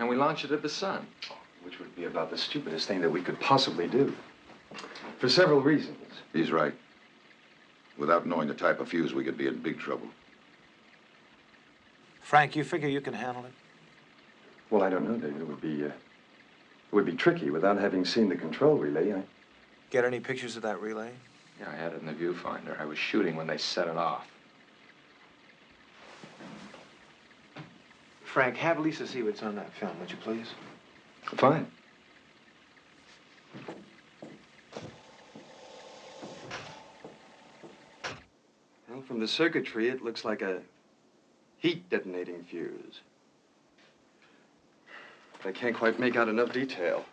we launch it at the sun. Which would be about the stupidest thing that we could possibly do. For several reasons. He's right. Without knowing the type of fuse, we could be in big trouble. Frank, you figure you can handle it? Well, I don't know, David. It would be tricky without having seen the control relay. Get any pictures of that relay? Yeah, I had it in the viewfinder. I was shooting when they set it off. Frank, have Lisa see what's on that film, would you please? Fine. Well, from the circuitry, it looks like a heat detonating fuse. I can't quite make out enough detail.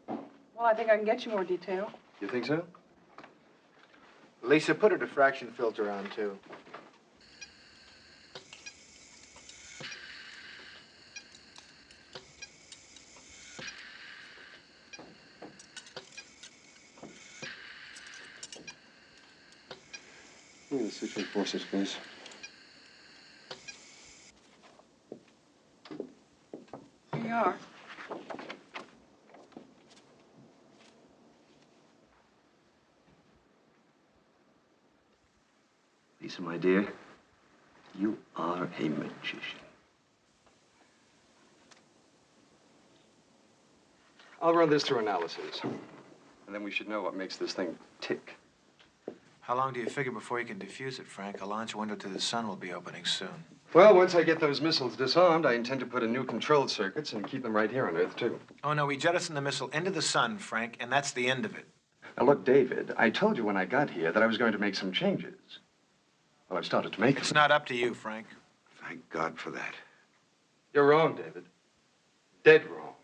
Well, I think I can get you more detail. You think so? Lisa, put a diffraction filter on, too. Switching forces, please. Here you are. Lisa, my dear, you are a magician. I'll run this through analysis, and then we should know what makes this thing tick. How long do you figure before you can defuse it, Frank? A launch window to the sun will be opening soon. Well, once I get those missiles disarmed, I intend to put in new controlled circuits and keep them right here on Earth, too. Oh, no, we jettison the missile into the sun, Frank, and that's the end of it. Now, look, David, I told you when I got here that I was going to make some changes. Well, I've started to make them. It's not up to you, Frank. Thank God for that. You're wrong, David. Dead wrong.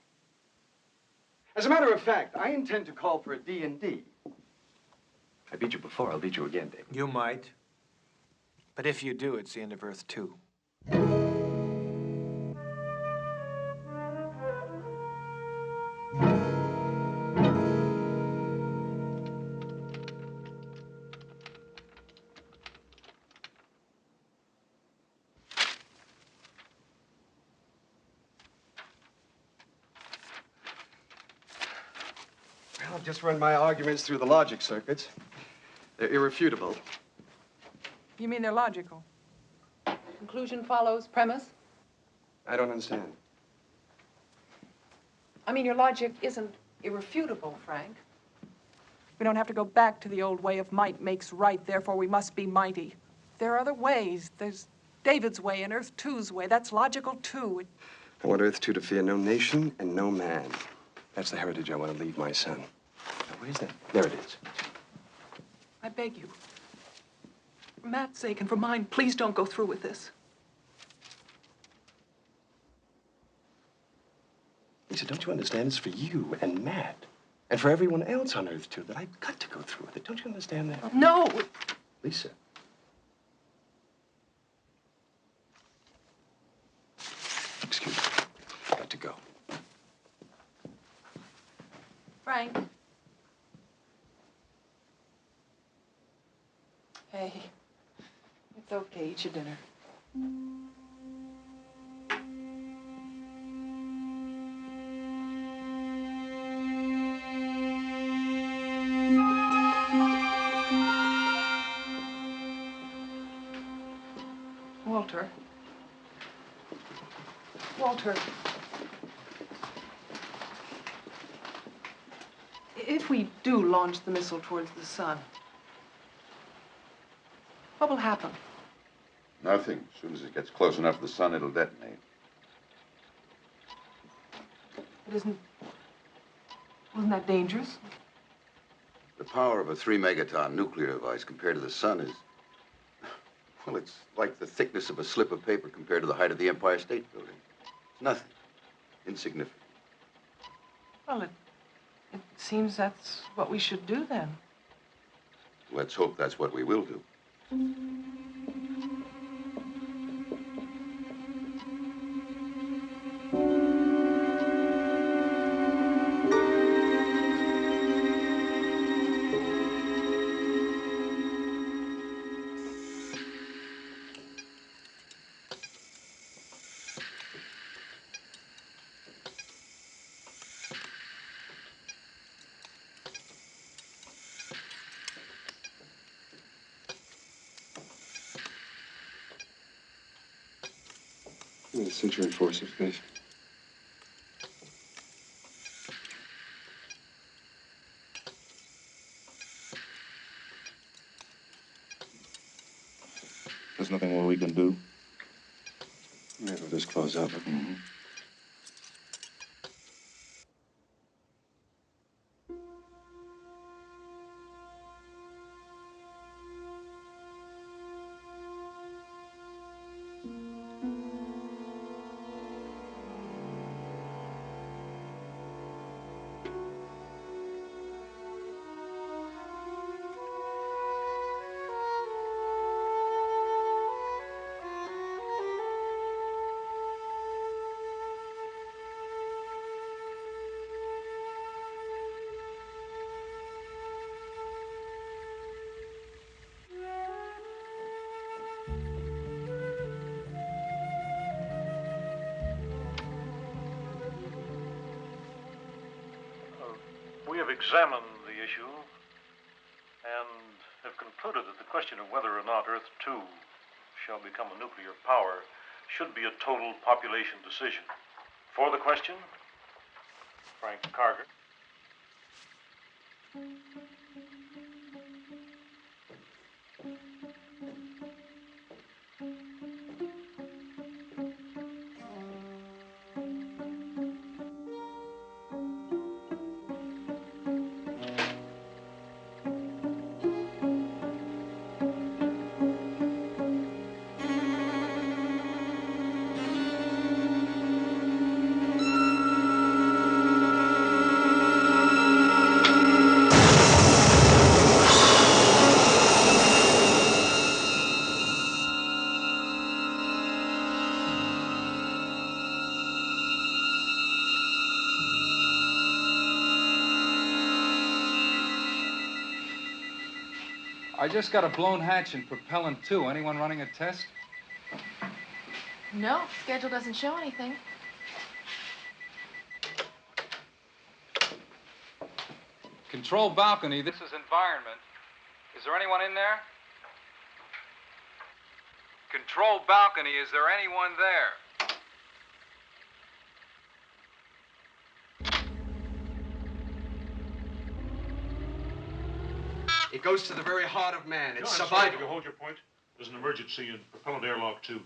As a matter of fact, I intend to call for a D&D. I beat you before, I'll beat you again, David. You might. But if you do, it's the end of Earth, too. Well, I've just run my arguments through the logic circuits. They're irrefutable. You mean they're logical? Conclusion follows premise? I don't understand. I mean, your logic isn't irrefutable, Frank. We don't have to go back to the old way of might makes right, therefore we must be mighty. There are other ways. There's David's way and Earth 2's way. That's logical, too. I want Earth 2 to fear no nation and no man. That's the heritage I want to leave my son. Now, where's that? There it is. I beg you. For Matt's sake and for mine, please don't go through with this. Lisa, don't you understand? It's for you and Matt. And for everyone else on Earth, too, that I've got to go through with it. Don't you understand that? No! Lisa. Excuse me. I've got to go. Frank. Hey. It's okay. Eat your dinner. Walter. Walter. If we do launch the missile towards the sun, what will happen? Nothing. As soon as it gets close enough to the sun, it'll detonate. It isn't that dangerous? The power of a 3-megaton nuclear device compared to the sun is, well, it's like the thickness of a slip of paper compared to the height of the Empire State Building. It's nothing. Insignificant. Well, it seems that's what we should do then. Let's hope that's what we will do. Center reinforcers, please. There's nothing more we can do. Yeah, we'll just close up. Mm-hmm. We have examined the issue and have concluded that the question of whether or not Earth 2 shall become a nuclear power should be a total population decision. For the question, Frank Carger. I just got a blown hatch in propellant 2. Anyone running a test? No, schedule doesn't show anything. Control balcony, this is environment. Is there anyone in there? Control balcony, is there anyone there? It goes to the very heart of man. It's Sorry, survival. you hold your point. There's an emergency in propellant airlock 2.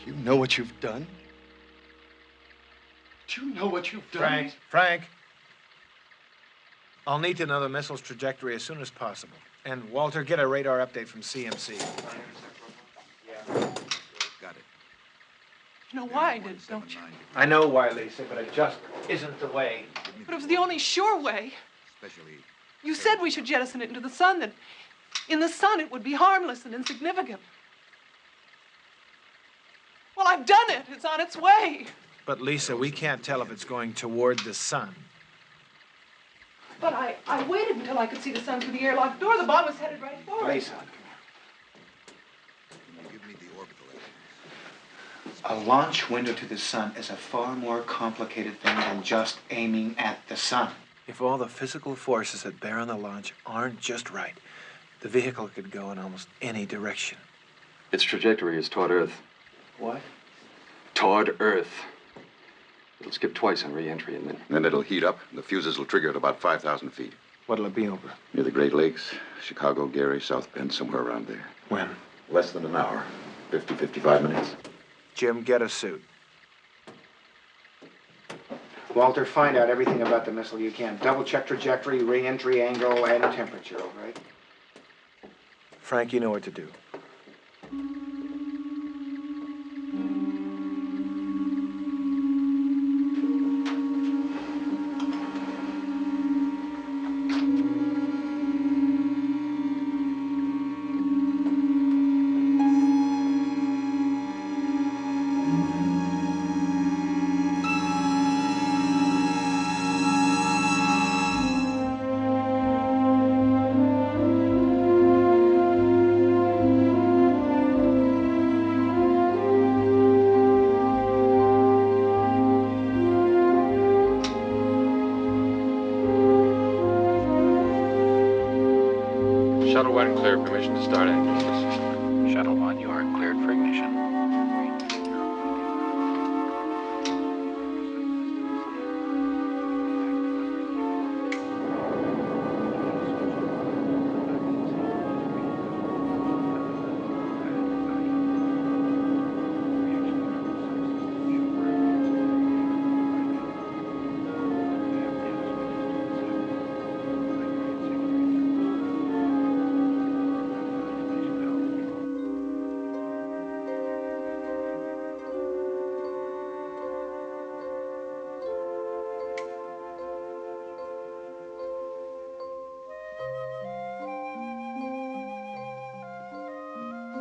Do you know what you've done? Do you know what you've done? Frank. I'll need to know the missile's trajectory as soon as possible. And Walter, get a radar update from CMC. Got it. You know why I did it, don't you? I know why, Lisa, but it just isn't the way. But it was the only sure way. Especially. You said we should jettison it into the sun, that in the sun it would be harmless and insignificant. Well, I've done it. It's on its way. But, Lisa, we can't tell if it's going toward the sun. But I waited until I could see the sun through the airlock door. The bomb was headed right for it. Lisa. Can you give me the orbital edge? A launch window to the sun is a far more complicated thing than just aiming at the sun. If all the physical forces that bear on the launch aren't just right, the vehicle could go in almost any direction. Its trajectory is toward Earth. What? Toward Earth. It'll skip twice on re-entry, and Then it'll heat up, and the fuses will trigger at about 5,000 feet. What'll it be over? Near the Great Lakes, Chicago, Gary, South Bend, somewhere around there. When? Less than an hour. 55 minutes. Jim, get a suit. Walter, find out everything about the missile you can. Double-check trajectory, re-entry angle, and temperature, all right? Frank, you know what to do. Shuttle 1 clear, permission to start engines. Shuttle 1, you are cleared for ignition.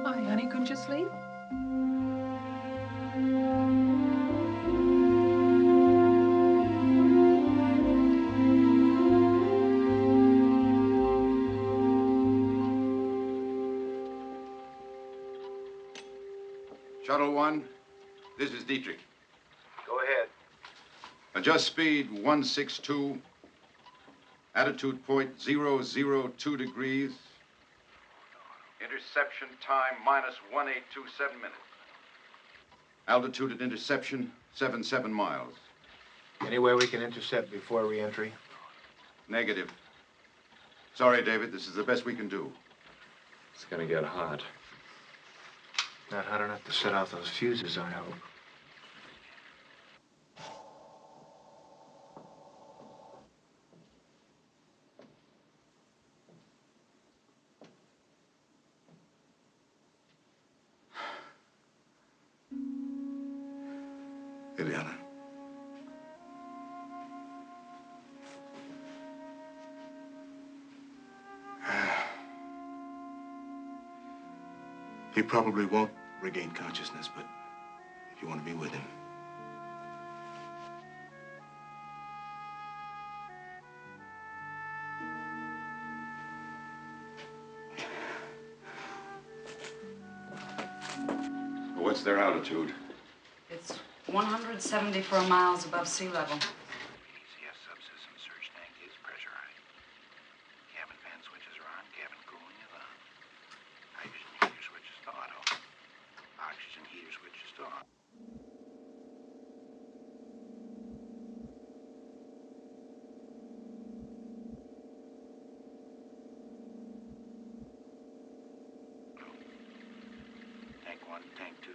Hi, honey, couldn't you sleep? Shuttle 1, this is Dietrich. Go ahead. Adjust speed 162. Attitude point 002 degrees. Interception time minus 1827 minutes. Altitude at interception 77 miles. Anywhere we can intercept before re-entry? Negative. Sorry, David, this is the best we can do. It's gonna get hot. Not hot enough to set off those fuses, I hope. Ileana. He probably won't regain consciousness, but if you want to be with him. What's their altitude? It's 174 miles above sea level. ECS subsystem search tank is pressurized. Cabin fan switches are on, cabin cooling is on. Hydrogen heater switches to auto. Oxygen heater switches to on. Tank 1, Tank 2,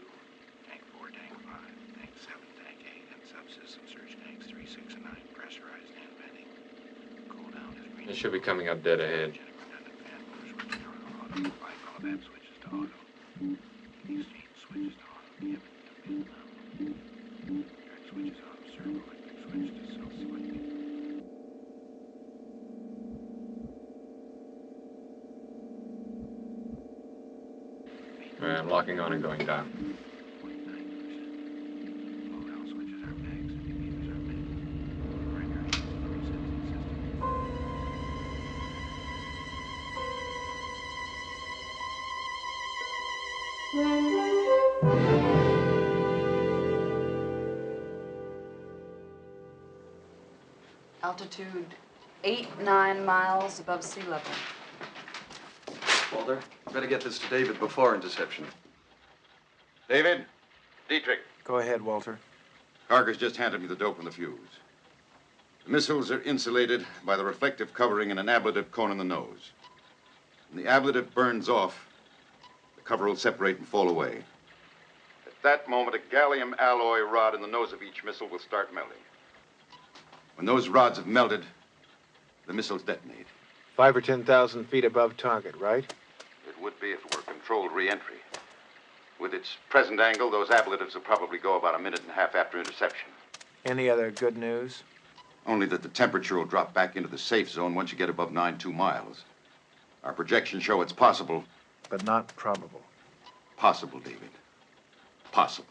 Tank 4, Tank 5, Tank 7, Tank 8, and subsystem search tanks 3, 6, and 9 pressurized and venting. Cool down is green. It should be coming up dead ahead. Auto. 5 color switches to auto. Exchange switches to auto. Cabin to build now. Track switches auto. Servo electric switch to self-selecting. All right, I'm locking on and going down. Altitude 9 miles above sea level. Walter, better get this to David before interception. David? Dietrich. Go ahead, Walter. Carger's just handed me the dope and the fuse. The missiles are insulated by the reflective covering in an ablative cone in the nose. When the ablative burns off, the cover will separate and fall away. At that moment, a gallium alloy rod in the nose of each missile will start melting. When those rods have melted, the missiles detonate. 5 or 10,000 feet above target, right? It would be if it were controlled re-entry. With its present angle, those ablatives will probably go about a minute and a half after interception. Any other good news? Only that the temperature will drop back into the safe zone once you get above 9.2 miles. Our projections show it's possible. But not probable. Possible, David. Possible.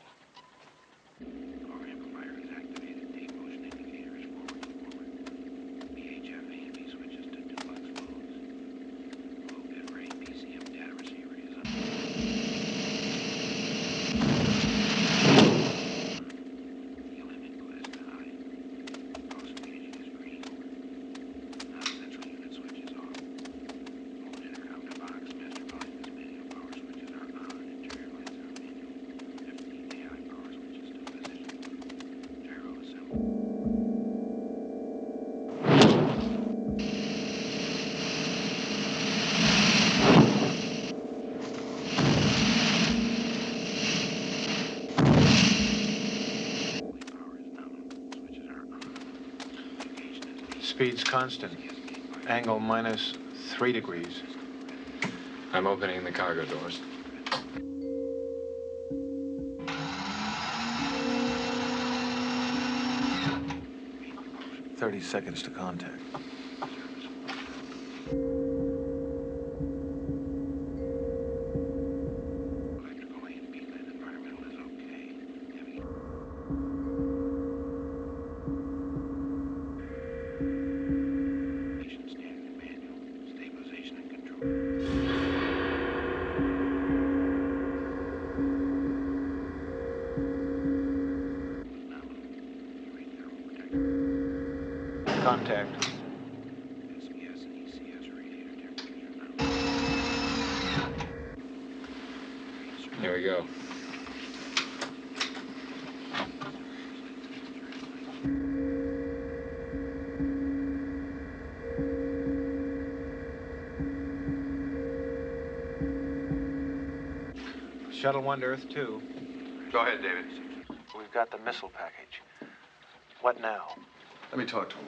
Speed's constant. Angle minus 3 degrees. I'm opening the cargo doors. "30 seconds to contact." Contact. Here we go. Shuttle 1 to Earth 2. Go ahead, David. We've got the missile package. What now? Let me talk to him.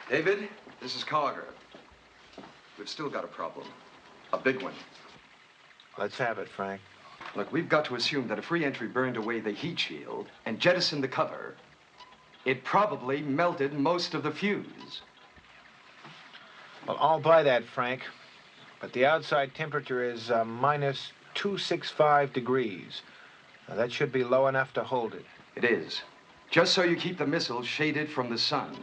David, this is Carger. We've still got a problem. A big one. Let's have it, Frank. Look, we've got to assume that a free entry burned away the heat shield and jettisoned the cover. It probably melted most of the fuse. Well, I'll buy that, Frank. But the outside temperature is minus 265 degrees. Now, that should be low enough to hold it. It is. Just so you keep the missile shaded from the sun.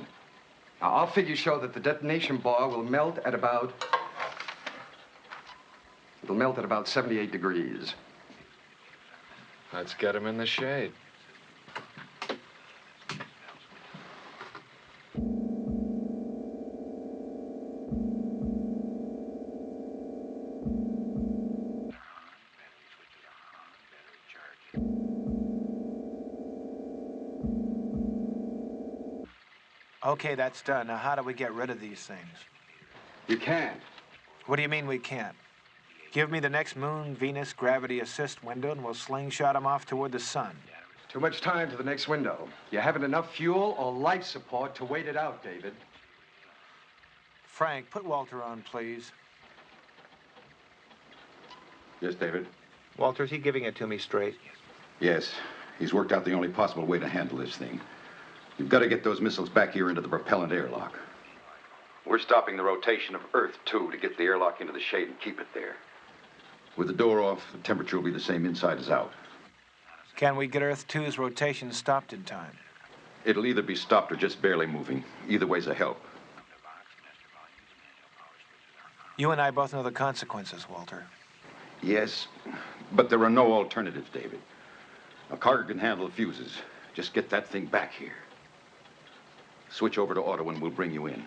Now, our figures show that the detonation bar will melt at about... It'll melt at about 78 degrees. Let's get him in the shade. Okay, that's done. Now, how do we get rid of these things? You can't. What do you mean we can't? Give me the next Moon, Venus, gravity assist window, and we'll slingshot them off toward the sun. Too much time to the next window. You haven't enough fuel or life support to wait it out, David. Frank, put Walter on, please. Yes, David? Walter, is he giving it to me straight? Yes. He's worked out the only possible way to handle this thing. You've got to get those missiles back here into the propellant airlock. We're stopping the rotation of Earth, too, to get the airlock into the shade and keep it there. With the door off, the temperature will be the same inside as out. Can we get Earth 2's rotation stopped in time? It'll either be stopped or just barely moving. Either way's a help. You and I both know the consequences, Walter. Yes, but there are no alternatives, David. A Carter can handle the fuses. Just get that thing back here. Switch over to auto and we'll bring you in.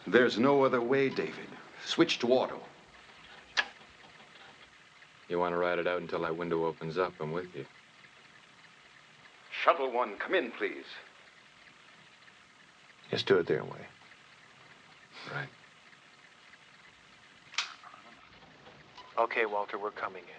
There's no other way, David. Switch to auto. You want to ride it out until that window opens up? I'm with you. Shuttle 1, come in, please. Just do it their way. Right. Okay, Walter, we're coming in.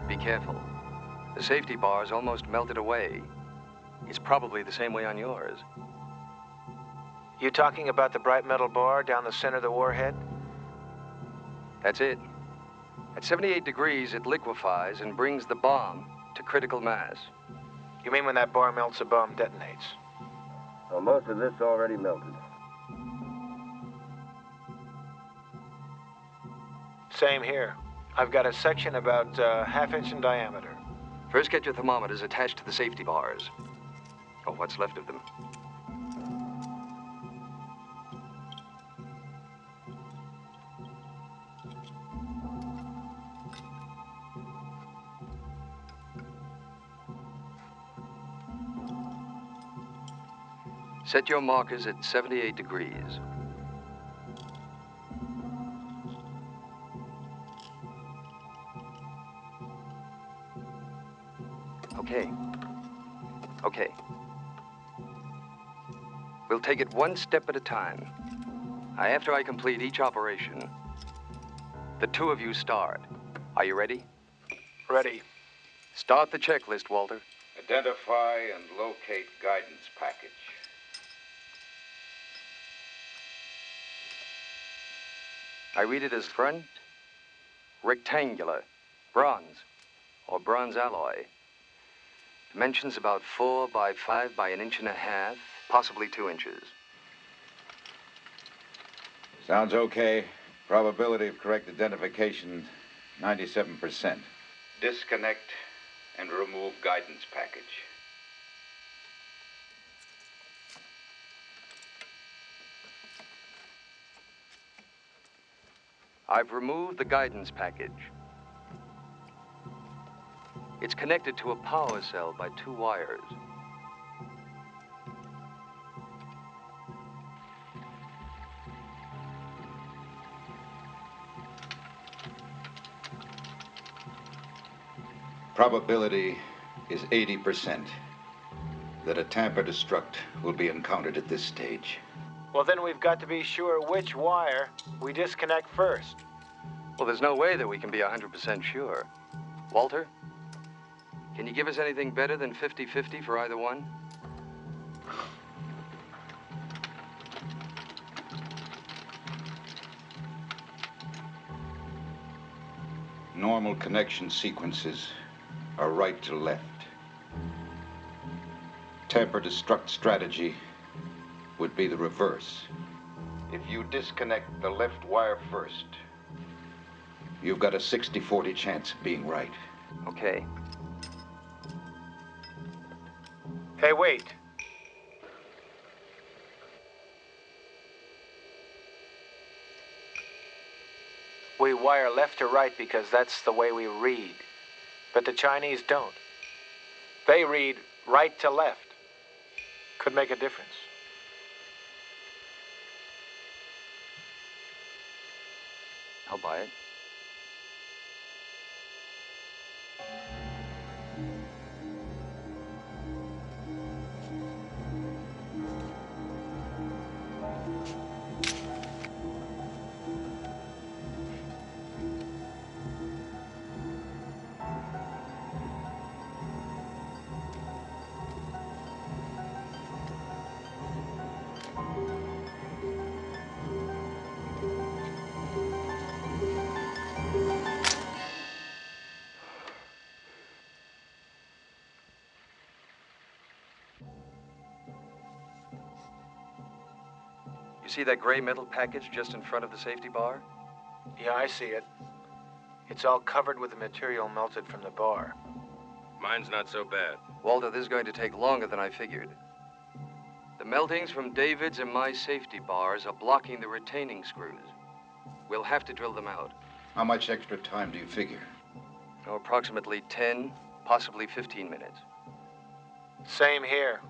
Be careful. The safety bar's almost melted away. It's probably the same way on yours. You talking about the bright metal bar down the center of the warhead? That's it. At 78 degrees, it liquefies and brings the bomb to critical mass. You mean when that bar melts, a bomb detonates? Well, most of this already melted. Same here. I've got a section about half-inch in diameter. First, get your thermometers attached to the safety bars. Or what's left of them. Set your markers at 78 degrees. Okay. We'll take it one step at a time. After I complete each operation, the two of you start. Are you ready? Ready. Start the checklist, Walter. Identify and locate guidance package. I read it as front, rectangular, bronze, or bronze alloy. Dimensions about 4 by 5 by 1.5 inches, possibly 2 inches. Sounds okay. Probability of correct identification, 97%. Disconnect and remove guidance package. I've removed the guidance package. It's connected to a power cell by 2 wires. Probability is 80% that a tamper-destruct will be encountered at this stage. Well, then we've got to be sure which wire we disconnect first. Well, there's no way that we can be 100% sure. Walter, can you give us anything better than 50-50 for either one? Normal connection sequences are right to left. Tamper-destruct strategy would be the reverse. If you disconnect the left wire first, you've got a 60-40 chance of being right. Okay. Hey, wait. We wire left to right because that's the way we read. But the Chinese don't. They read right to left. Could make a difference. I'll buy it. You see that gray metal package just in front of the safety bar? Yeah, I see it. It's all covered with the material melted from the bar. Mine's not so bad. Walter, this is going to take longer than I figured. The meltings from David's and my safety bars are blocking the retaining screws. We'll have to drill them out. How much extra time do you figure? Oh, approximately 10, possibly 15 minutes. Same here.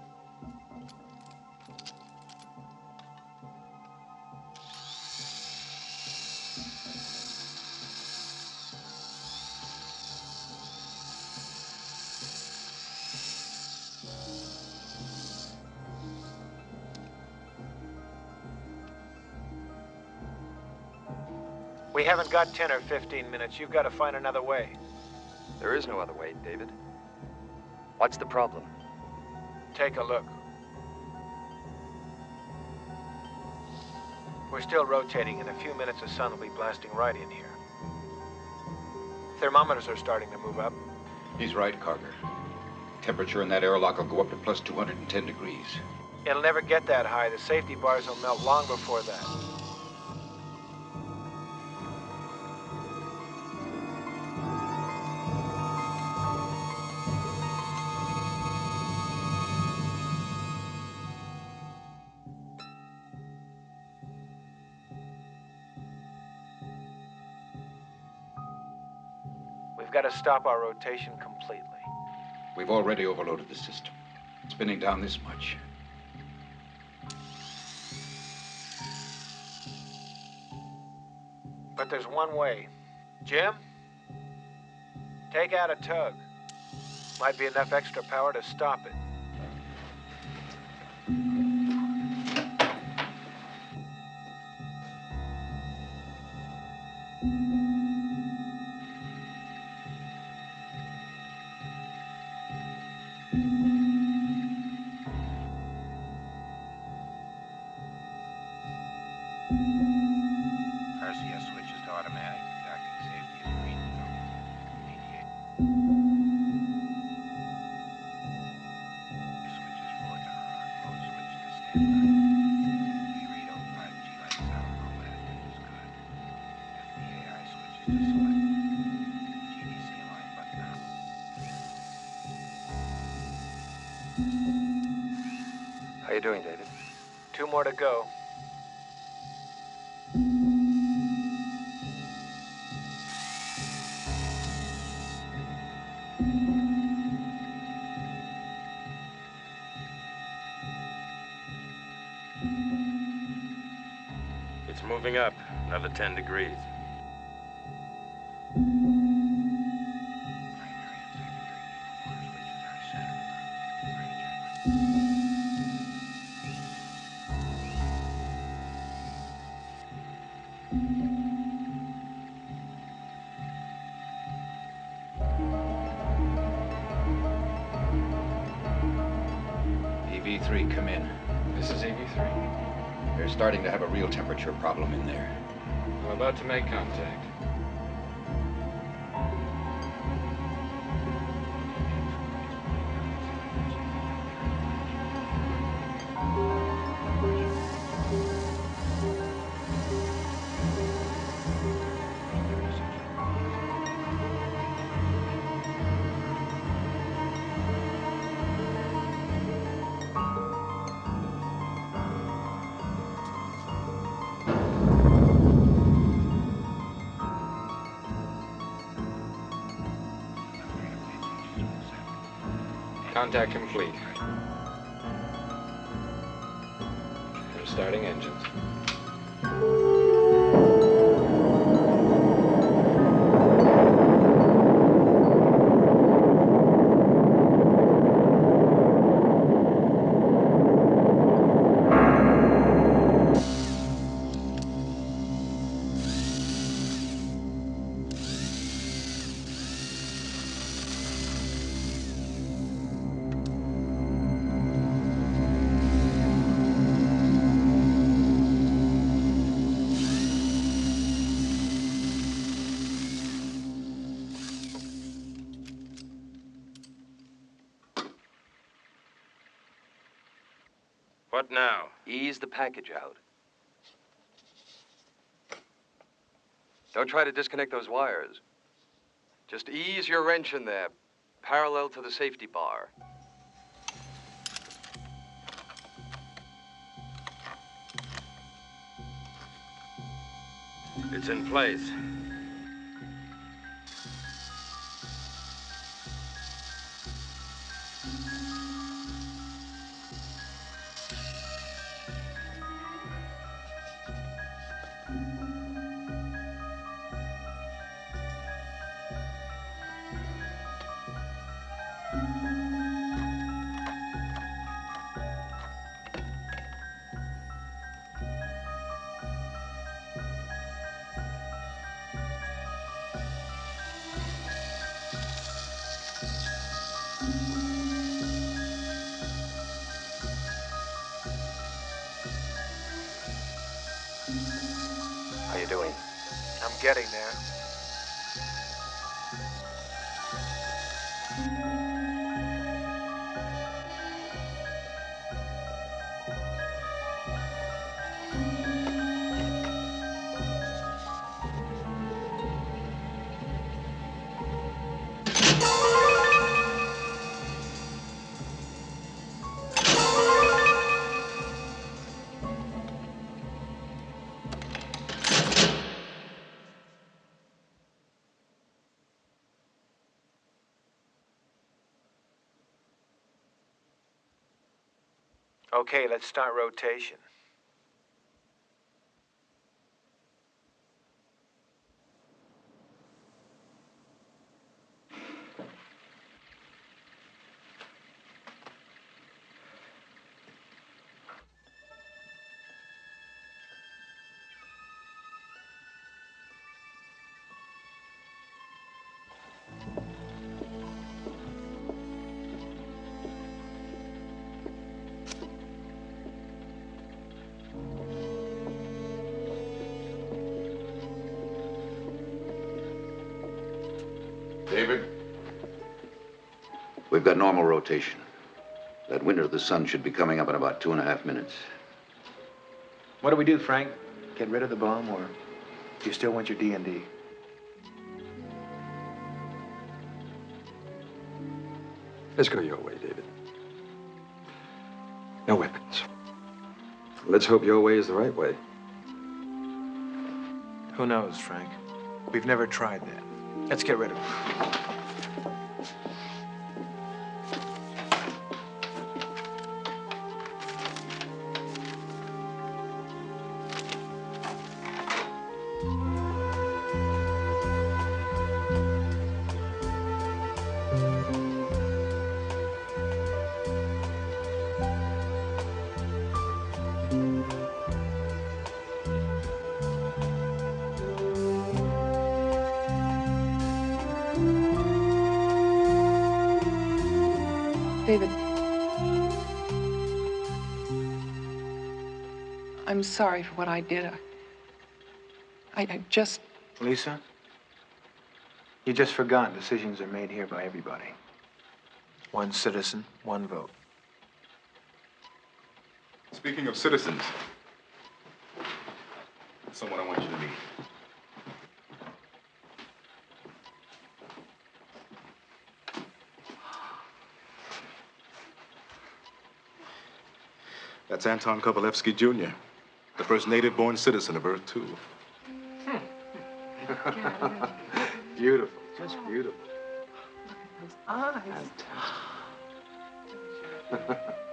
We haven't got 10 or 15 minutes. You've got to find another way. There is no other way, David. What's the problem? Take a look. We're still rotating. In a few minutes, the sun will be blasting right in here. Thermometers are starting to move up. He's right, Carter. Temperature in that airlock will go up to plus 210 degrees. It'll never get that high. The safety bars will melt long before that. We've got to stop our rotation completely. We've already overloaded the system. Spinning down this much. But there's one way. Jim? Take out a tug. Might be enough extra power to stop it. RCS switch How you doing, David? 2 more to go. It's moving up. Another 10 degrees. EV3, come in. This is EV3. They're starting to have a real temperature problem in there. I'm about to make contact. Contact complete. We're starting engines. What now? Ease the package out. Don't try to disconnect those wires. Just ease your wrench in there, parallel to the safety bar. It's in place. How you doing? I'm getting there. Okay, let's start rotation. David? We've got normal rotation. That window of the sun should be coming up in about 2.5 minutes. What do we do, Frank? Get rid of the bomb, or do you still want your D&D? Let's go your way, David. No weapons. Let's hope your way is the right way. Who knows, Frank? We've never tried that. Let's get rid of it. David, I'm sorry for what I did. I just... Lisa, you just forgot decisions are made here by everybody. One citizen, one vote. Speaking of citizens, someone I want you to meet. That's Anton Kovalevsky, Jr., the first native-born citizen of Earth 2. Beautiful, just beautiful. Eyes. Fantastic.